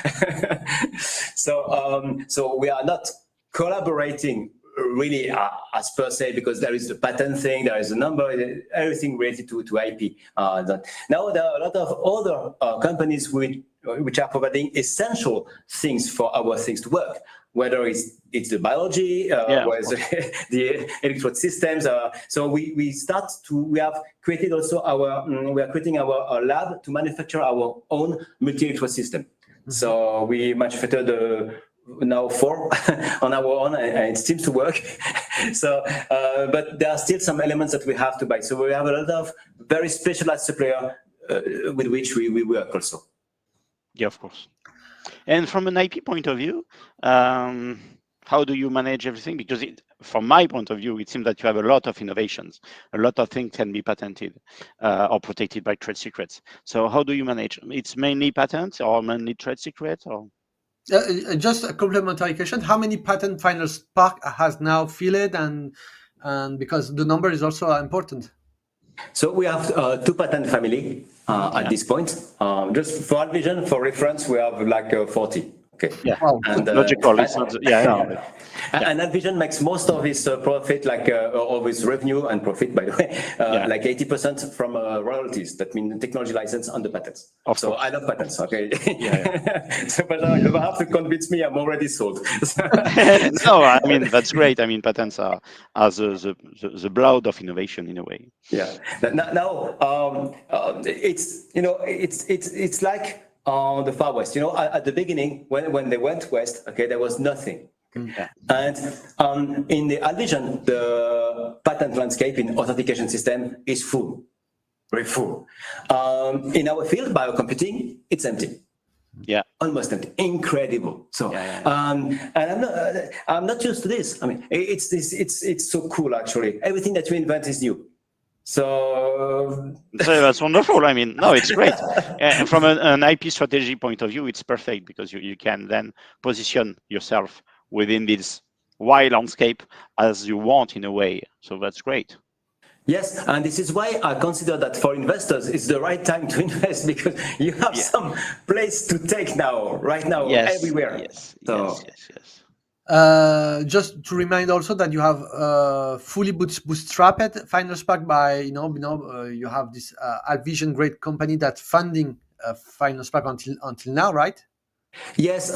So we are not collaborating really as per se, because there is the patent thing, there is a number, everything related to IP. Now there are a lot of other companies which are providing essential things for our things to work, whether it's the biology, whether the electrode systems. So we have created also we are creating our lab to manufacture our own multi-electrode system. Mm-hmm. So we manufacture now 4 on our own, and it seems to work. So, but there are still some elements that we have to buy. So we have a lot of very specialized supplier with which we work also. Yeah, of course. And from an IP point of view, how do you manage everything? Because from my point of view, it seems that you have a lot of innovations. A lot of things can be patented or protected by trade secrets. So how do you manage? It's mainly patents or mainly trade secrets? Or just a complementary question: how many patent FinalSpark has now filled, and because the number is also important. So we have 2 patent family at this point. Just for Alvision, for reference, we have like 40. Okay. Yeah. Wow. And logical. It's not, And Alvision makes most of his profit, of his revenue and profit, by the way, like 80% from royalties. That means technology license and the patents. So I love patents. Okay. So, but you don't have to convince me. I'm already sold. No, I mean that's great. I mean patents are the blood of innovation in a way. Yeah. Now it's like the Far West. You know, at the beginning when they went west, okay, there was nothing. Yeah. And in the Alvision, the patent landscape in authentication system is full, very full. In our field, biocomputing, it's empty. Yeah, almost empty. Incredible. So, and I'm not used to this. I mean, it's so cool actually. Everything that you invent is new. So that's wonderful. I mean, no, it's great. And from an IP strategy point of view, it's perfect because you can then position yourself within this wide landscape as you want in a way. So that's great. Yes, and this is why I consider that for investors, it's the right time to invest because you have some place to take now, right now, everywhere. Yes, so. yes. Just to remind also that you have fully bootstrapped FinalSpark by you have this Alvision great company that's funding FinalSpark until now, right? Yes,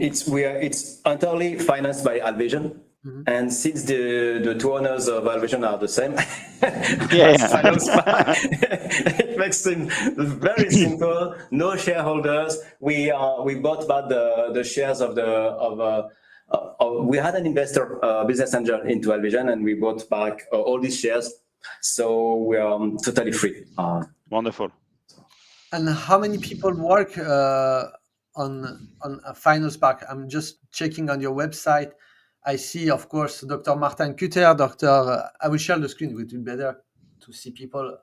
it's entirely financed by Alvision. Mm-hmm. And since the 2 owners of Alvision are the same, it makes it very simple. No shareholders. We bought back the shares of we had an investor, business angel into Alvision, and we bought back all these shares. So we are totally free. Wonderful. And how many people work on FinalSpark? I'm just checking on your website. I see, of course, Dr. Martin Kutter, I will share the screen. It would be better to see people.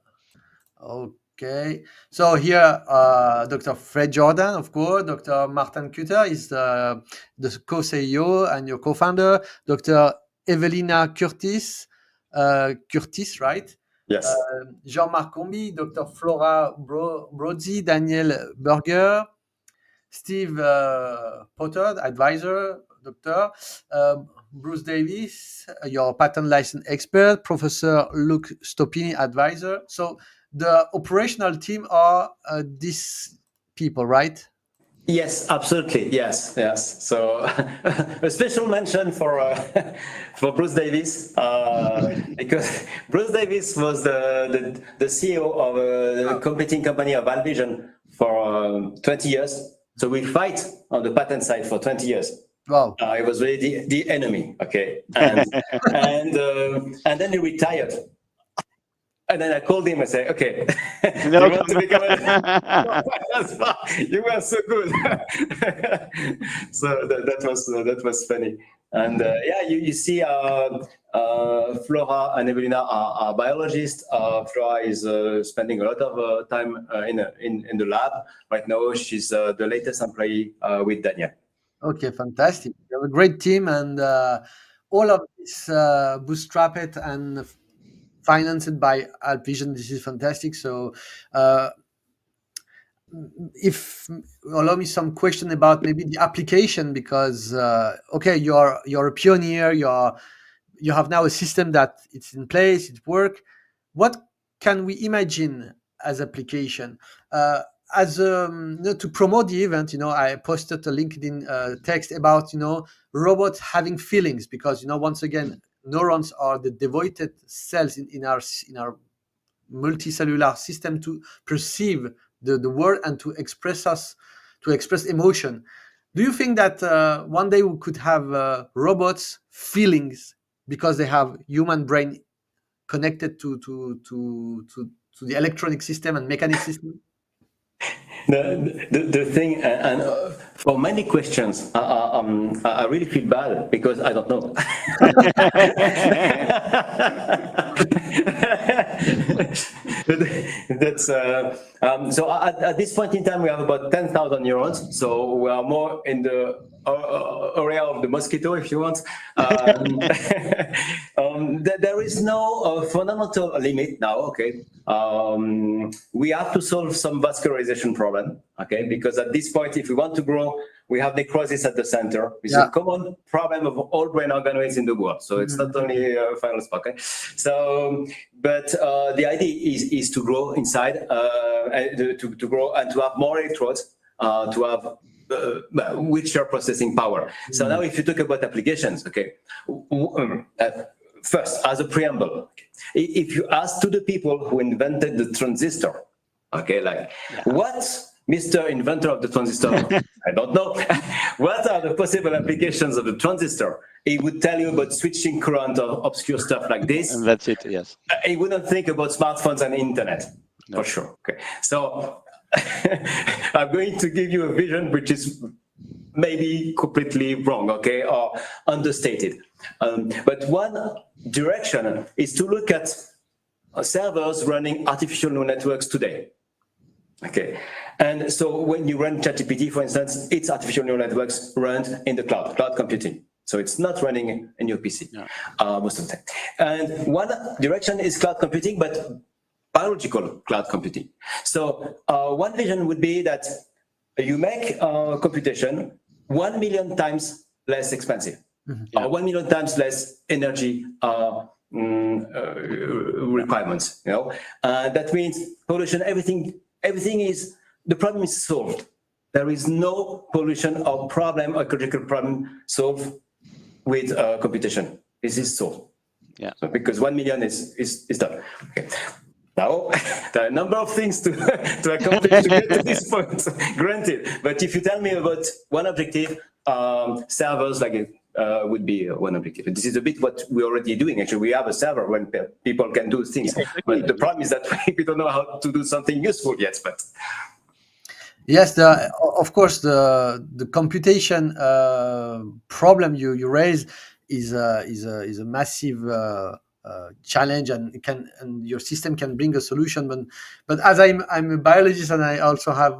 Okay, so here Dr. Fred Jordan, of course, Dr. Martin Kutter is the co-CEO and your co-founder, Dr. Evelina Curtis, right? Yes. Jean-Marc Combi, Dr. Flora Brozzi, Daniel Berger, Steve Potter, advisor, doctor, Bruce Davis, your patent license expert, Professor Luke Stopini, advisor. So the operational team are these people, right? Yes, absolutely. Yes, yes. So a special mention for for Bruce Davis because Bruce Davis was the CEO of a competing company of Alvision for 20 years. So we fight on the patent side for 20 years. Wow. It was really the enemy. Okay, and and then he retired. And then I called him and said, "Okay, No, you want to become you were so good." So that was funny. And yeah, you see, Flora and Evelina are biologists. Flora is spending a lot of time in the lab right now. She's the latest employee with Daniel. Okay, fantastic. You have a great team, and all of this bootstrapped and financed by Alvision. This is fantastic. So if allow me some question about maybe the application, because okay, you're a pioneer, you have now a system that it's in place, it work. What can we imagine as application? As to promote the event, I posted a LinkedIn text about robots having feelings, because once again, neurons are the devoted cells in our multicellular system to perceive the world and to express emotion. Do you think that one day we could have robots feelings because they have human brain connected to the electronic system and mechanic system? The thing, and for many questions, I really feel bad because I don't know. That's so at this point in time we have about 10,000 neurons, so we are more in the area of the mosquito, if you want. There is no fundamental limit now. Okay, we have to solve some vascularization problem. Okay, because at this point, if we want to grow, we have necrosis at the center. It's a common problem of all brain organoids in the world. So it's not only FinalSpark. Okay? So, but the idea is to grow inside, to grow and to have more electrodes, to have richer processing power. So now, if you talk about applications, okay. First, as a preamble, if you ask to the people who invented the transistor, okay, like what, Mr. Inventor of the transistor, I don't know, what are the possible applications of the transistor? He would tell you about switching current or obscure stuff like this. And that's it, yes. He wouldn't think about smartphones and internet, for sure. Okay, so I'm going to give you a vision which is maybe completely wrong, okay, or understated. But one direction is to look at servers running artificial neural networks today. Okay, and so when you run ChatGPT, for instance, it's artificial neural networks run in the cloud computing. So it's not running in your PC most of the time. And one direction is cloud computing, but biological cloud computing. So one vision would be that you make computation 1 million times less expensive, 1 million times less energy requirements. That means pollution. Everything is, the problem is solved. There is no pollution or problem, ecological problem solved with computation. This is solved. Yeah. So because 1 million is done. Okay. Now, there are a number of things to accomplish to get to this point, granted. But if you tell me about one objective, servers like it would be one objective. This is a bit what we're already doing. Actually, we have a server when people can do things. But the problem is that we don't know how to do something useful yet. But yes, of course, the computation problem you raise is a massive challenge, and your system can bring a solution. But as I'm a biologist, and I also have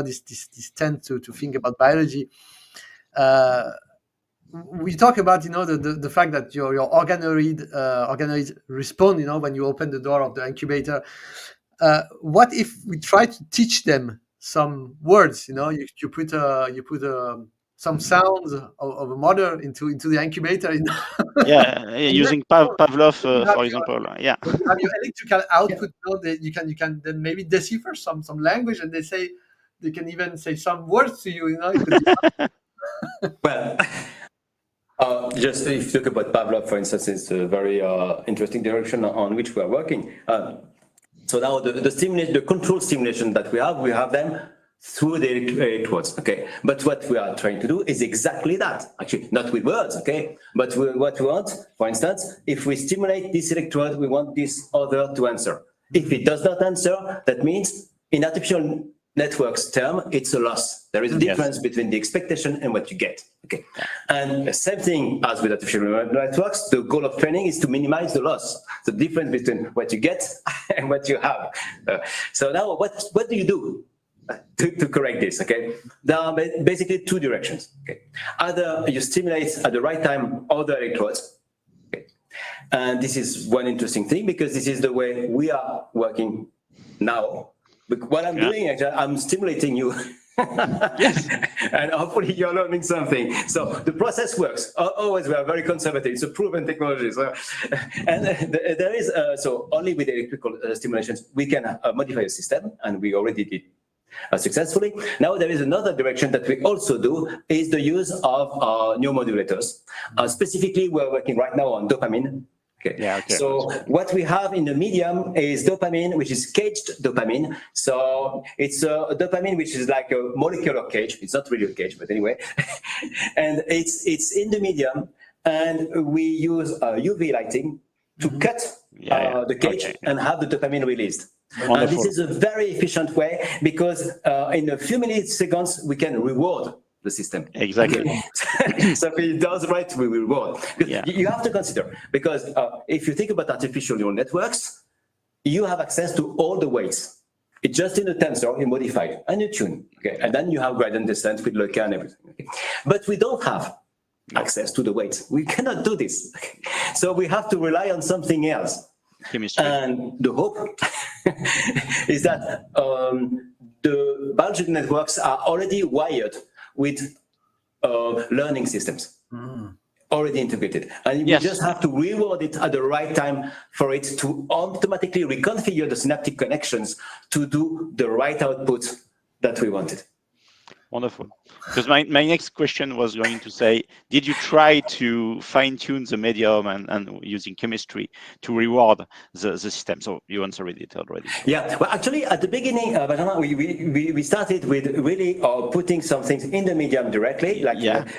this tend to think about biology. We talk about the fact that your organoids respond when you open the door of the incubator. What if we try to teach them some words? You put some sounds of a mother into the incubator. Using Pavlov, for example. You have your electrical output. That you can then maybe decipher some language, and they can even say some words to you. It could be well. Just if you talk about Pavlov, for instance, it's a very interesting direction on which we are working. So now the control stimulation that we have them through the electrodes, okay? But what we are trying to do is exactly that, actually, not with words, okay? But what we want, for instance, if we stimulate this electrode, we want this other to answer. If it does not answer, that means in artificial networks term, it's a loss. There is a difference between the expectation and what you get. Okay, and the same thing as with artificial networks, the goal of training is to minimize the loss, the difference between what you get and what you have. So now, what do you do to correct this? Okay, there are basically two directions. Okay, either you stimulate at the right time all the electrodes. Okay. And this is one interesting thing, because this is the way we are working now. But what I'm doing, actually, I'm stimulating you. And hopefully you're learning something. So the process works. Always, we are very conservative. It's a proven technology. So, and there is, so only with electrical stimulations, we can modify a system, and we already did successfully. Now there is another direction that we also do, is the use of neuromodulators. Specifically, we're working right now on dopamine. Okay. So what we have in the medium is dopamine, which is caged dopamine. So it's a dopamine which is like a molecular cage. It's not really a cage, but anyway. And it's in the medium, and we use UV lighting to cut the cage and have the dopamine released. And this is a very efficient way, because in a few milliseconds we can reward the system. Exactly. So if it does right, we will reward. You have to consider, because if you think about artificial neural networks, you have access to all the weights. It's just in the tensor, you modify it and you tune. Okay, and then you have gradient descent with Loca and everything. Okay. But we don't have access to the weights. We cannot do this. So we have to rely on something else. Chemistry. And the hope is that the biological networks are already wired with learning systems, already integrated. And we just have to reward it at the right time for it to automatically reconfigure the synaptic connections to do the right output that we wanted. Wonderful. Because my next question was going to say, did you try to fine-tune the medium and using chemistry to reward the system? So you answered it already. Yeah, well, actually, at the beginning, we started with really putting some things in the medium directly,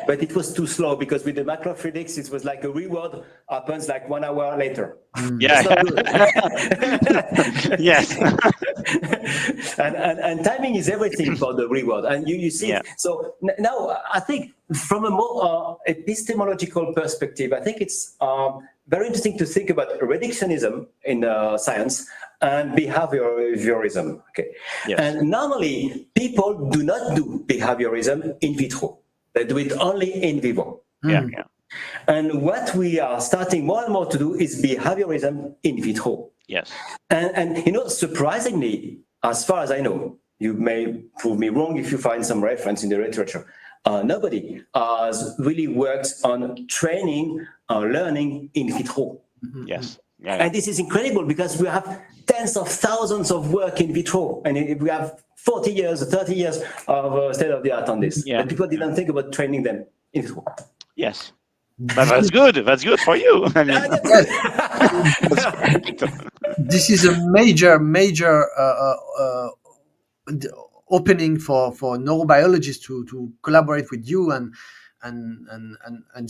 but it was too slow, because with the macrofluidics, it was like a reward happens like 1 hour later. Yeah. Yes. and timing is everything for the reward. And you see, so now I think from a more epistemological perspective, I think it's very interesting to think about reductionism in science and behaviorism. Okay. Yes. And normally people do not do behaviorism in vitro. They do it only in vivo. Yeah. And what we are starting more and more to do is behaviorism in vitro. Yes. And surprisingly, as far as I know, you may prove me wrong if you find some reference in the literature, nobody has really worked on training or learning in vitro. Yes. And this is incredible, because we have tens of thousands of work in vitro, and we have 40 years, 30 years of state of the art on this. But people didn't think about training them in vitro. Yes. But that's good. That's good for you. I mean, this is a major opening for neurobiologists to collaborate with you, and I'm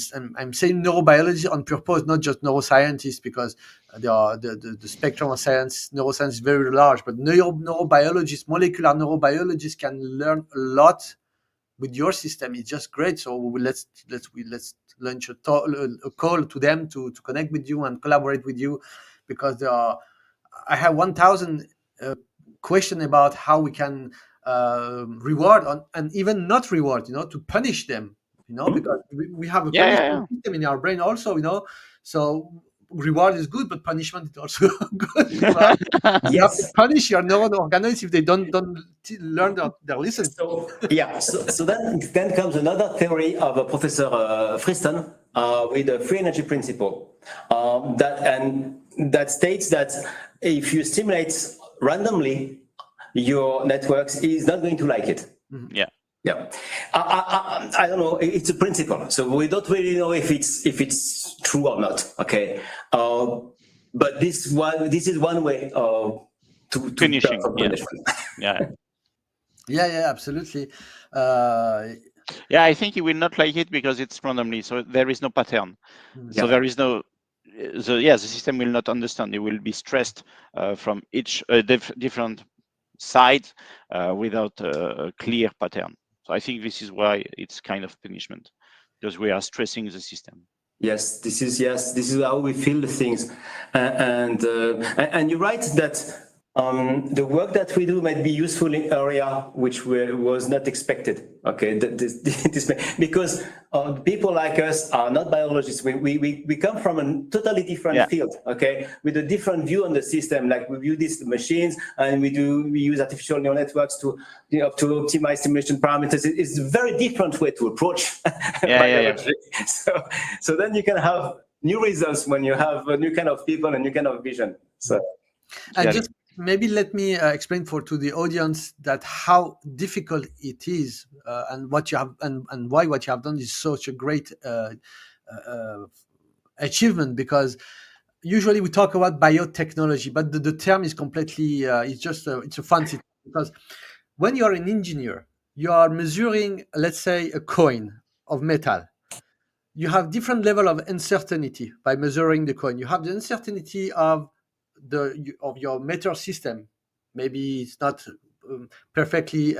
saying neurobiology on purpose, not just neuroscientists, because the spectrum of neuroscience is very large. But neurobiologists, molecular neurobiologists, can learn a lot with your system is just great. So let's launch a call to them to connect with you and collaborate with you, because I have 1,000 question about how we can reward and even not reward, to punish them, because we have a punishment system in our brain also, so reward is good, but punishment is also good. You have to punish your neuron-organoids if they don't learn their lesson. So then comes another theory of Professor Friston with the free energy principle, that states that if you stimulate randomly, your networks is not going to like it. I don't know, it's a principle, so we don't really know if it's true or not. Okay, but this is one way to finishing. Absolutely. I think he will not like it because it's randomly, so there is no pattern. So there is no. The system will not understand. It will be stressed from each different side without a clear pattern. So I think this is why it's kind of punishment, because we are stressing the system. This is how we feel the things, and you're right that the work that we do might be useful in area which was not expected. Okay, because people like us are not biologists. We come from a totally different field. Okay, with a different view on the system. Like we view these machines, and we use artificial neural networks to optimize simulation parameters. It's a very different way to approach biology. So then you can have new results when you have a new kind of people and new kind of vision. So and just maybe let me explain to the audience that how difficult it is, and what you have and why what you have done is such a great achievement. Because usually we talk about biotechnology, but the term is completely it's a fancy, because when you are an engineer, you are measuring, let's say, a coin of metal. You have different level of uncertainty by measuring the coin. You have the uncertainty of your meter system. Maybe it's not perfectly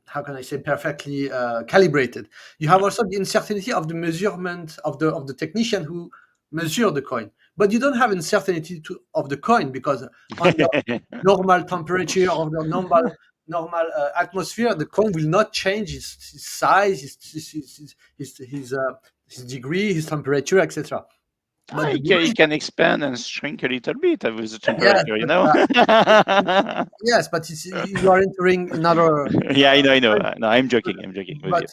perfectly calibrated. You have also the uncertainty of the measurement of the technician who measure the coin, but you don't have uncertainty of the coin, because under normal temperature of the normal atmosphere, the coin will not change its size, his degree, his temperature, etc. But it can expand and shrink a little bit with the temperature, Yes, but you are entering another. I know. No, I'm joking. But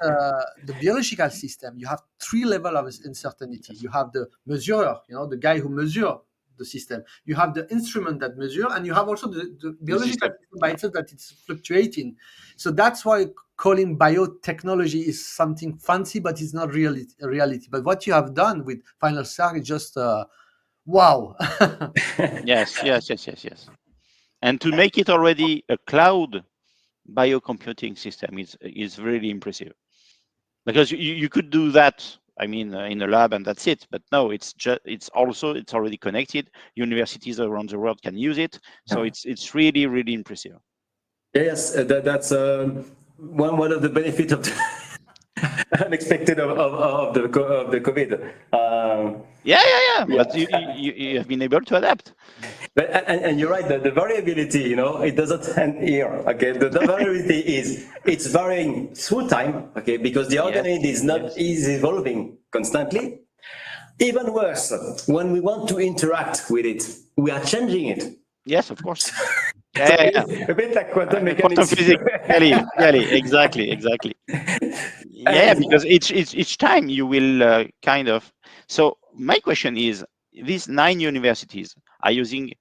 the biological system, you have 3 levels of uncertainty. You have the measurer, the guy who measures the system. You have the instrument that measures, and you have also the biological system by itself that it's fluctuating. So that's why calling biotechnology is something fancy, but it's not really a reality. But what you have done with FinalSpark is just wow. Yes. And to make it already a cloud biocomputing system is really impressive, because you could do that, in a lab, and that's it. But no, it's already connected. Universities around the world can use it, so it's really, really impressive. Yes, that's one of the benefits of the unexpected of the COVID. But you have been able to adapt. But and you're right, the variability, it doesn't end here. Okay, the variability it's varying through time. Okay, because the organoid is evolving constantly. Even worse, when we want to interact with it, we are changing it. Yes, of course. A bit like quantum mechanics. Quantum physics, really, exactly. Because each time you will kind of. So my question is: these 9 universities are using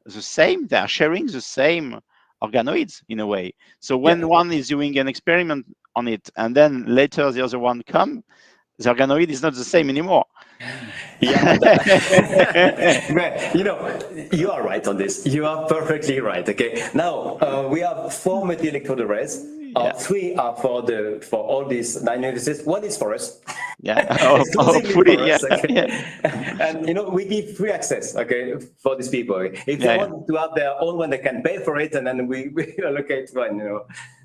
the same? They are sharing the same organoids in a way. So when one is doing an experiment on it, and then later the other one come, the organoid is not the same anymore. Yeah, you are right on this. You are perfectly right. Okay, now we have 4 multi-electrode arrays. Yeah. 3 are for all these 9 universes. 1 is for us. Yeah, Exclusively hopefully, for us. yeah, Okay? yeah. And we give free access. Okay, for these people. If they Yeah, yeah. want to have their own one, they can pay for it, and then we allocate one.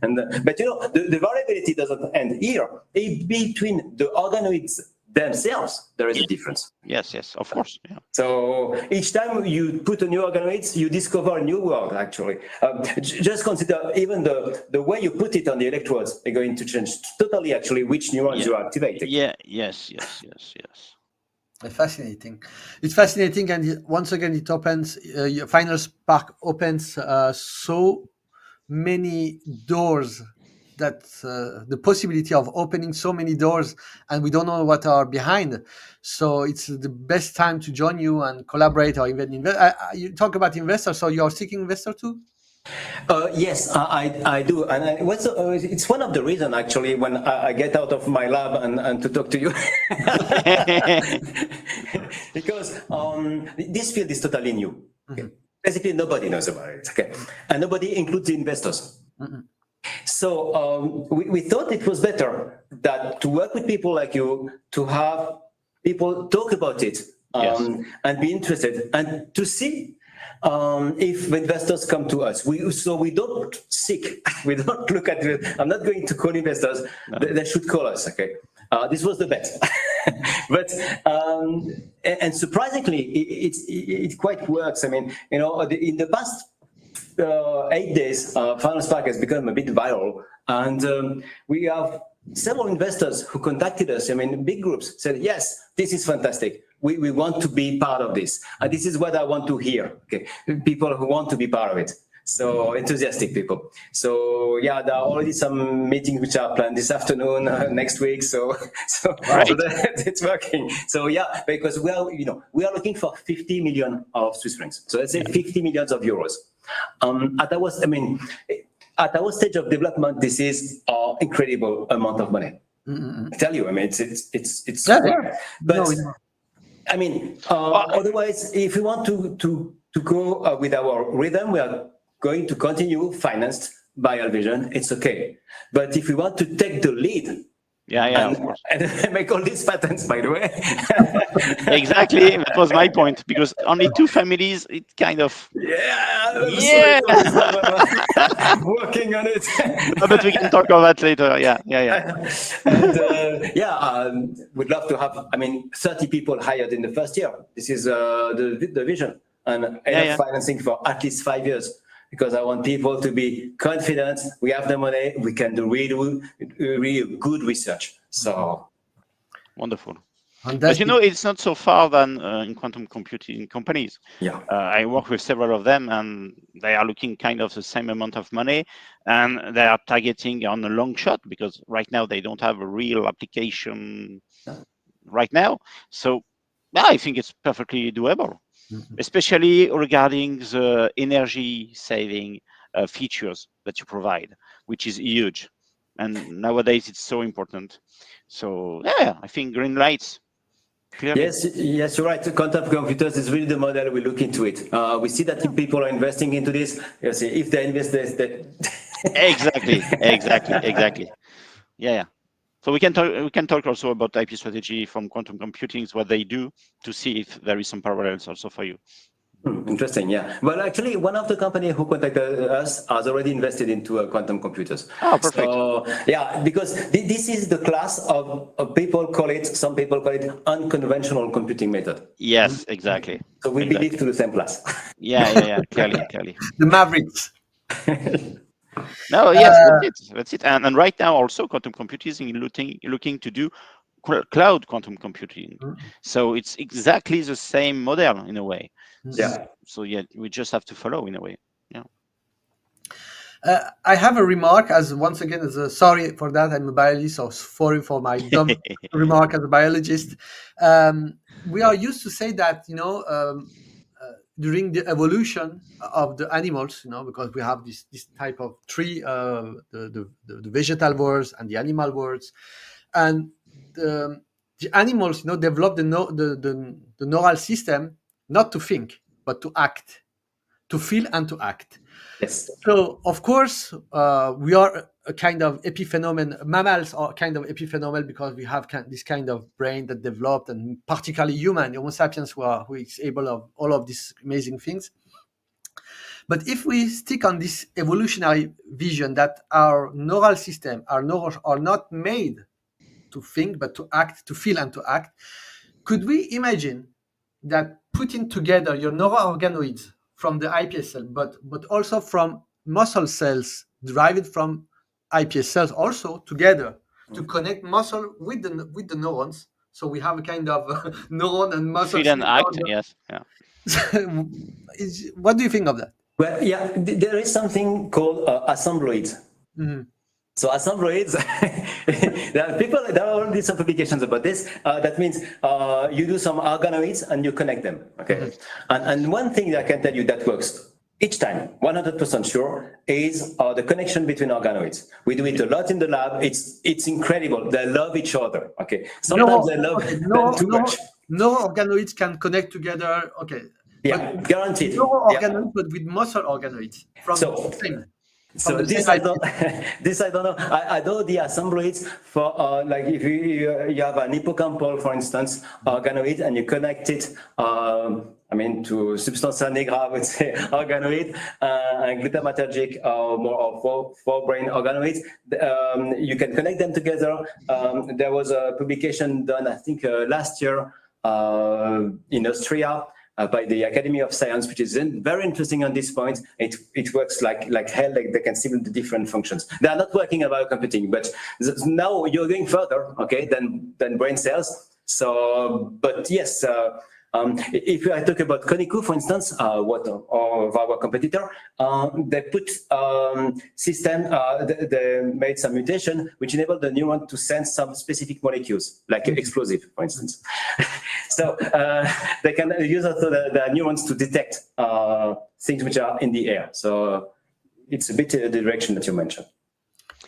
And but the variability doesn't end here. Between the organoids themselves, there is a difference. Yes, of course. Yeah. So each time you put a new organoid, you discover a new world, actually. Just consider even the way you put it on the electrodes are going to change totally, actually, which neurons you are activating. Yeah, yes. Fascinating. It's fascinating, and once again, it opens, FinalSpark opens so many doors, that the possibility of opening so many doors, and we don't know what are behind. So it's the best time to join you and collaborate, or even invest. You talk about investors, so you are seeking investor too? Yes, I do, and it's one of the reasons, actually, when I get out of my lab and to talk to you, because this field is totally new. Okay? Basically, nobody knows about it. Okay, and nobody includes the investors. So we thought it was better that to work with people like you, to have people talk about it and be interested, and to see if investors come to us. So we don't seek, we don't look at it. I'm not going to call investors. No. They should call us. Okay, this was the bet. But and surprisingly, it quite works. I mean, in the past 8 days, FinalSpark has become a bit viral, and we have several investors who contacted us. I mean, big groups said, "Yes, this is fantastic. We want to be part of this. And this is what I want to hear." Okay, people who want to be part of it. So enthusiastic people. So yeah, there are already some meetings which are planned this afternoon, next week. So it's working. So yeah, because we are looking for 50 million of Swiss francs. So let's say 50 millions of euros. At our stage of development, this is an incredible amount of money. I tell you, I mean, it's but I mean, otherwise, if we want to go with our rhythm, we are going to continue financed by Alvision. It's okay, but if we want to take the lead. Of course. And make all these patents, by the way. Exactly, that was my point, because only 2 families, it kind of... Working on it. But we can talk about that later, yeah. And we'd love to have, 30 people hired in the first year. This is the vision, and financing for at least 5 years. Because I want people to be confident, we have the money, we can do really good research. So wonderful. But it's not so far than in quantum computing companies. Yeah, I work with several of them, and they are looking kind of the same amount of money, and they are targeting on a long shot, because right now they don't have a real application right now. So I think it's perfectly doable. Especially regarding the energy saving features that you provide, which is huge. And nowadays it's so important. So I think green lights. Clearly. Yes, you're right. Quantum computers is really the model. We look into it. We see that if people are investing into this, if they invest this, Exactly. Yeah. So we can talk also about IP strategy from quantum computing, what they do, to see if there is some parallels also for you. Interesting, yeah. Well, actually, one of the companies who contacted us has already invested into quantum computers. Oh, perfect. So, because this is the class of some people call it unconventional computing method. Yes, exactly. So we believe to the same class. Yeah, clearly. The Mavericks. No, yes, that's it. And right now also quantum computing is looking to do cloud quantum computing. So it's exactly the same model in a way. Yeah. So we just have to follow in a way. Yeah. I have a remark, sorry for that, I'm a biologist, so sorry for my dumb remark as a biologist. We are used to say that, during the evolution of the animals, because we have this type of tree, the vegetal worlds and the animal worlds, and the the animals, develop the neural system not to think, but to act, to feel and to act. Yes. So, of course, we are a kind of epiphenomenon. Mammals are kind of epiphenomenal because we have this kind of brain that developed, and particularly human, Homo sapiens, who is able of all of these amazing things. But if we stick on this evolutionary vision that our neural system, our neurons are not made to think, but to act, to feel and to act, could we imagine that putting together your neuro-organoids from the iPS cell, but also from muscle cells derived from iPS cells also together to connect muscle with the neurons, so we have a kind of neuron and muscle Feel and act, system. yes. Yeah. What do you think of that? Well, yeah, there is something called assembloids. Mhm. So assembloids, there are already some publications about this. That means you do some organoids and you connect them. Okay, and one thing that I can tell you that works each time, 100% sure, is the connection between organoids. We do it a lot in the lab. It's incredible. They love each other. Okay, sometimes they love them too much. Neuro-organoids can connect together. Okay. Yeah, But guaranteed. neuro-organoids, but with muscle organoids from the same. So this I don't, this I don't know. I know the assembloids for like if you have an hippocampal, for instance, organoid, and you connect it, I mean, to substantia nigra, I would say, organoid, and glutamatergic or more forebrain organoids. You can connect them together. There was a publication done, I think, last year in Austria. By the Academy of Science, which is very interesting on this point. It works like hell. Like they can simulate the different functions. They are not working on biocomputing, but now you're going further, okay, than brain cells. So, but yes, if I talk about Koniku, for instance, of our competitor, they put system. They made some mutation which enabled the neuron to sense some specific molecules, like explosive, for instance. So they can use also the neurons to detect things which are in the air. So it's a bit the direction that you mentioned.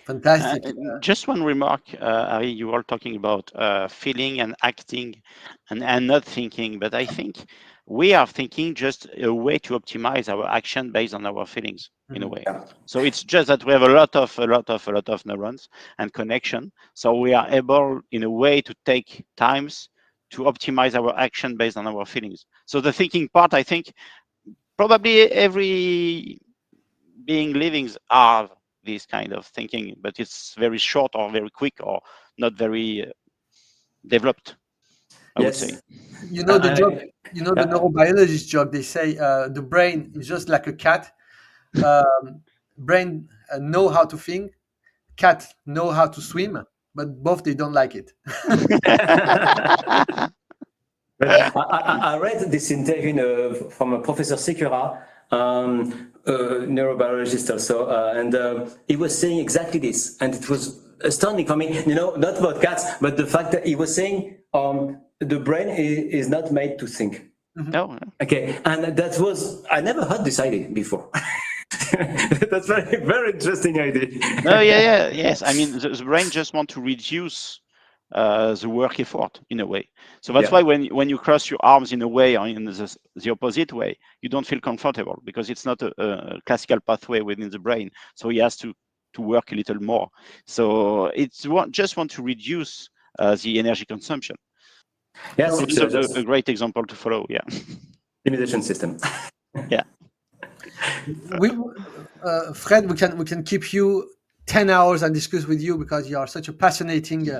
Fantastic. Just one remark, Ari, you were talking about feeling and acting and not thinking, but I think we are thinking just a way to optimize our action based on our feelings in a way. Yeah. So it's just that we have a lot of neurons and connection. So we are able in a way to take times to optimize our action based on our feelings. So the thinking part, I think probably every being livings are this kind of thinking, but it's very short or very quick or not very developed, I would say. You know the joke. You know the neurobiologist joke. They say the brain is just like a cat. Brain know how to think. Cat know how to swim, but both they don't like it. But I read this interview from Professor Sikura, neurobiologist also, and he was saying exactly this, and it was astounding for me. You know, not about cats, but the fact that he was saying the brain is not made to think. No. Okay, and that was I never heard this idea before. That's very interesting idea. No, yes. I mean, the brain just want to reduce the work effort in a way. So that's why when you cross your arms in a way or in the opposite way, you don't feel comfortable because it's not a classical pathway within the brain. So he has to work a little more. So it's just want to reduce the energy consumption. Yes, so it's a great example to follow. Yeah. Limitation system. Yeah. Fred, we can keep you 10 hours and discuss with you because you are such a fascinating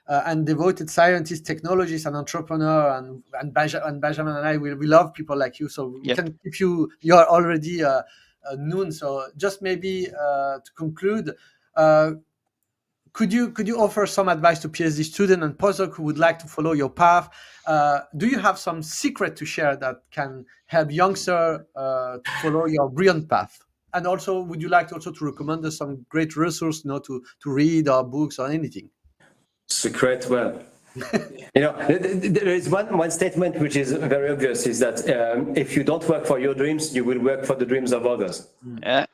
and devoted scientist, technologist, and entrepreneur. And Benjamin and I, we love people like you. So we can keep you. You are already noon. So just maybe to conclude, could you offer some advice to PhD student and postdoc who would like to follow your path? Do you have some secret to share that can help youngster to follow your brilliant path? And also, would you like also to recommend us some great resource, to read or books or anything? Secret, well, there is one statement which is very obvious: is that if you don't work for your dreams, you will work for the dreams of others. Yeah.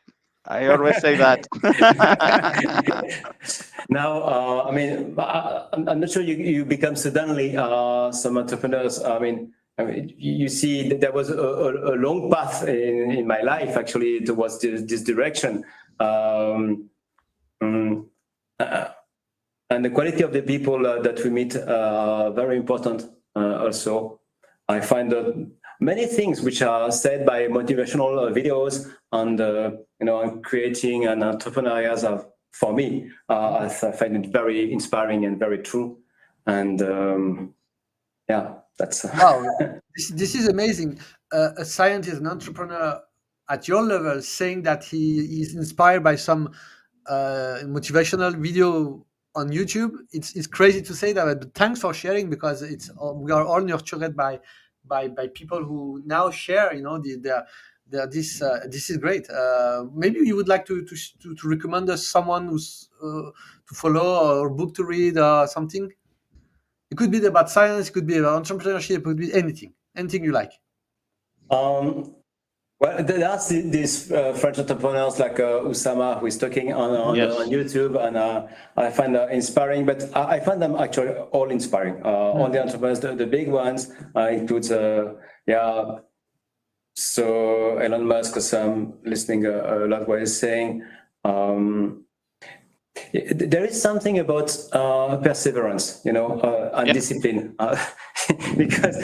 I always say that. now, I mean, I'm not sure you become suddenly some entrepreneurs. I mean, you see, there was a long path in my life actually towards this direction, and the quality of the people that we meet are very important. Also, I find that many things which are said by motivational videos and on creating an entrepreneur are, for me, I find it very inspiring and very true. And yeah, that's wow. This is amazing. A scientist, an entrepreneur at your level, saying that he is inspired by some motivational video on YouTube. It's crazy to say that, but thanks for sharing, because we are all nurtured by people who now share. This is great. Maybe you would like to recommend us someone who's to follow, or book to read, or something. It could be about science, it could be about entrepreneurship, it could be anything you like. Well, there are these French entrepreneurs like Oussama, who is talking on YouTube, and I find inspiring, but I find them actually all inspiring. All the entrepreneurs, the big ones, includes, so Elon Musk, because I'm listening a lot what he's saying. There is something about perseverance, and discipline, because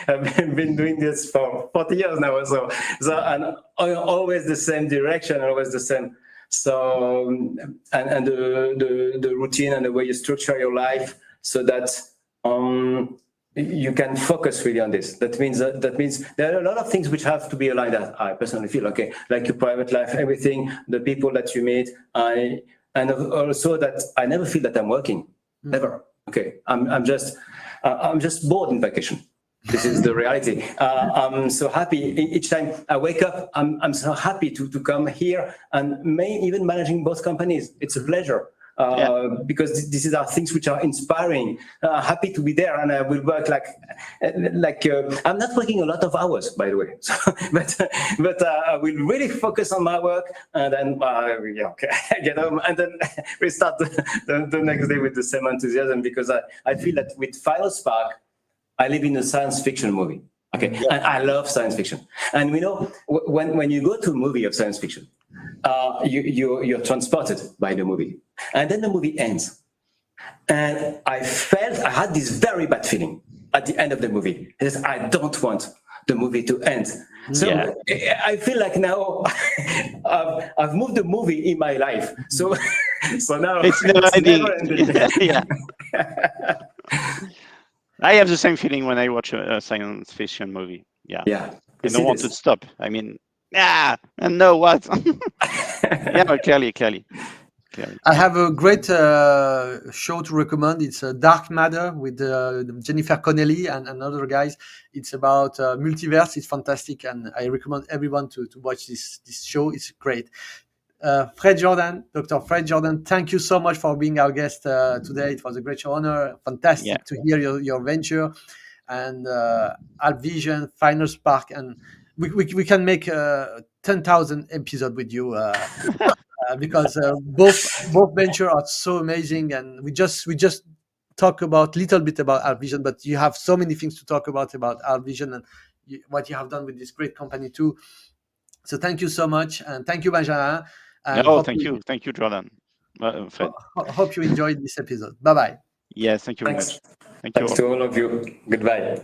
I've been doing this for 40 years now, so and always the same direction, always the same. So and the routine and the way you structure your life, so that you can focus really on this. That means there are a lot of things which have to be aligned. That I personally feel, okay, like your private life, everything, the people that you meet, and also that I never feel that I'm working, never. Okay, I'm just bored in vacation. This is the reality. I'm so happy each time I wake up. I'm so happy to come here, and even managing both companies. It's a pleasure. Because these are things which are inspiring. Happy to be there, and I will work like I'm not working a lot of hours, by the way. So, but I will really focus on my work, and then okay, I get home, and then we start the next day with the same enthusiasm, because I feel that with FinalSpark, I live in a science fiction movie. Okay, and I love science fiction, and when you go to a movie of science fiction, you're transported by the movie, and then the movie ends, and I had this very bad feeling at the end of the movie. I don't want the movie to end. So I feel like now I've moved the movie in my life. So now it's never ending. I have the same feeling when I watch a science fiction movie. I don't want to stop. I mean, and no, what? Clearly. I have a great show to recommend. It's Dark Matter with Jennifer Connelly and other guys. It's about multiverse. It's fantastic, and I recommend everyone to watch this show. It's great. Dr. Fred Jourdan, thank you so much for being our guest today. It was a great honor. Fantastic to hear your venture, and Alvision, FinalSpark, and we can make 10,000 episodes with you. Because both ventures are so amazing, and we just talk about little bit about Alvision, but you have so many things to talk about Alvision and what you have done with this great company too. So thank you so much, and thank you, Benjamin. Thank you, Jordan. Hope you enjoyed this episode. Bye bye. Yes, thank you very much. Thanks to all of you. Goodbye.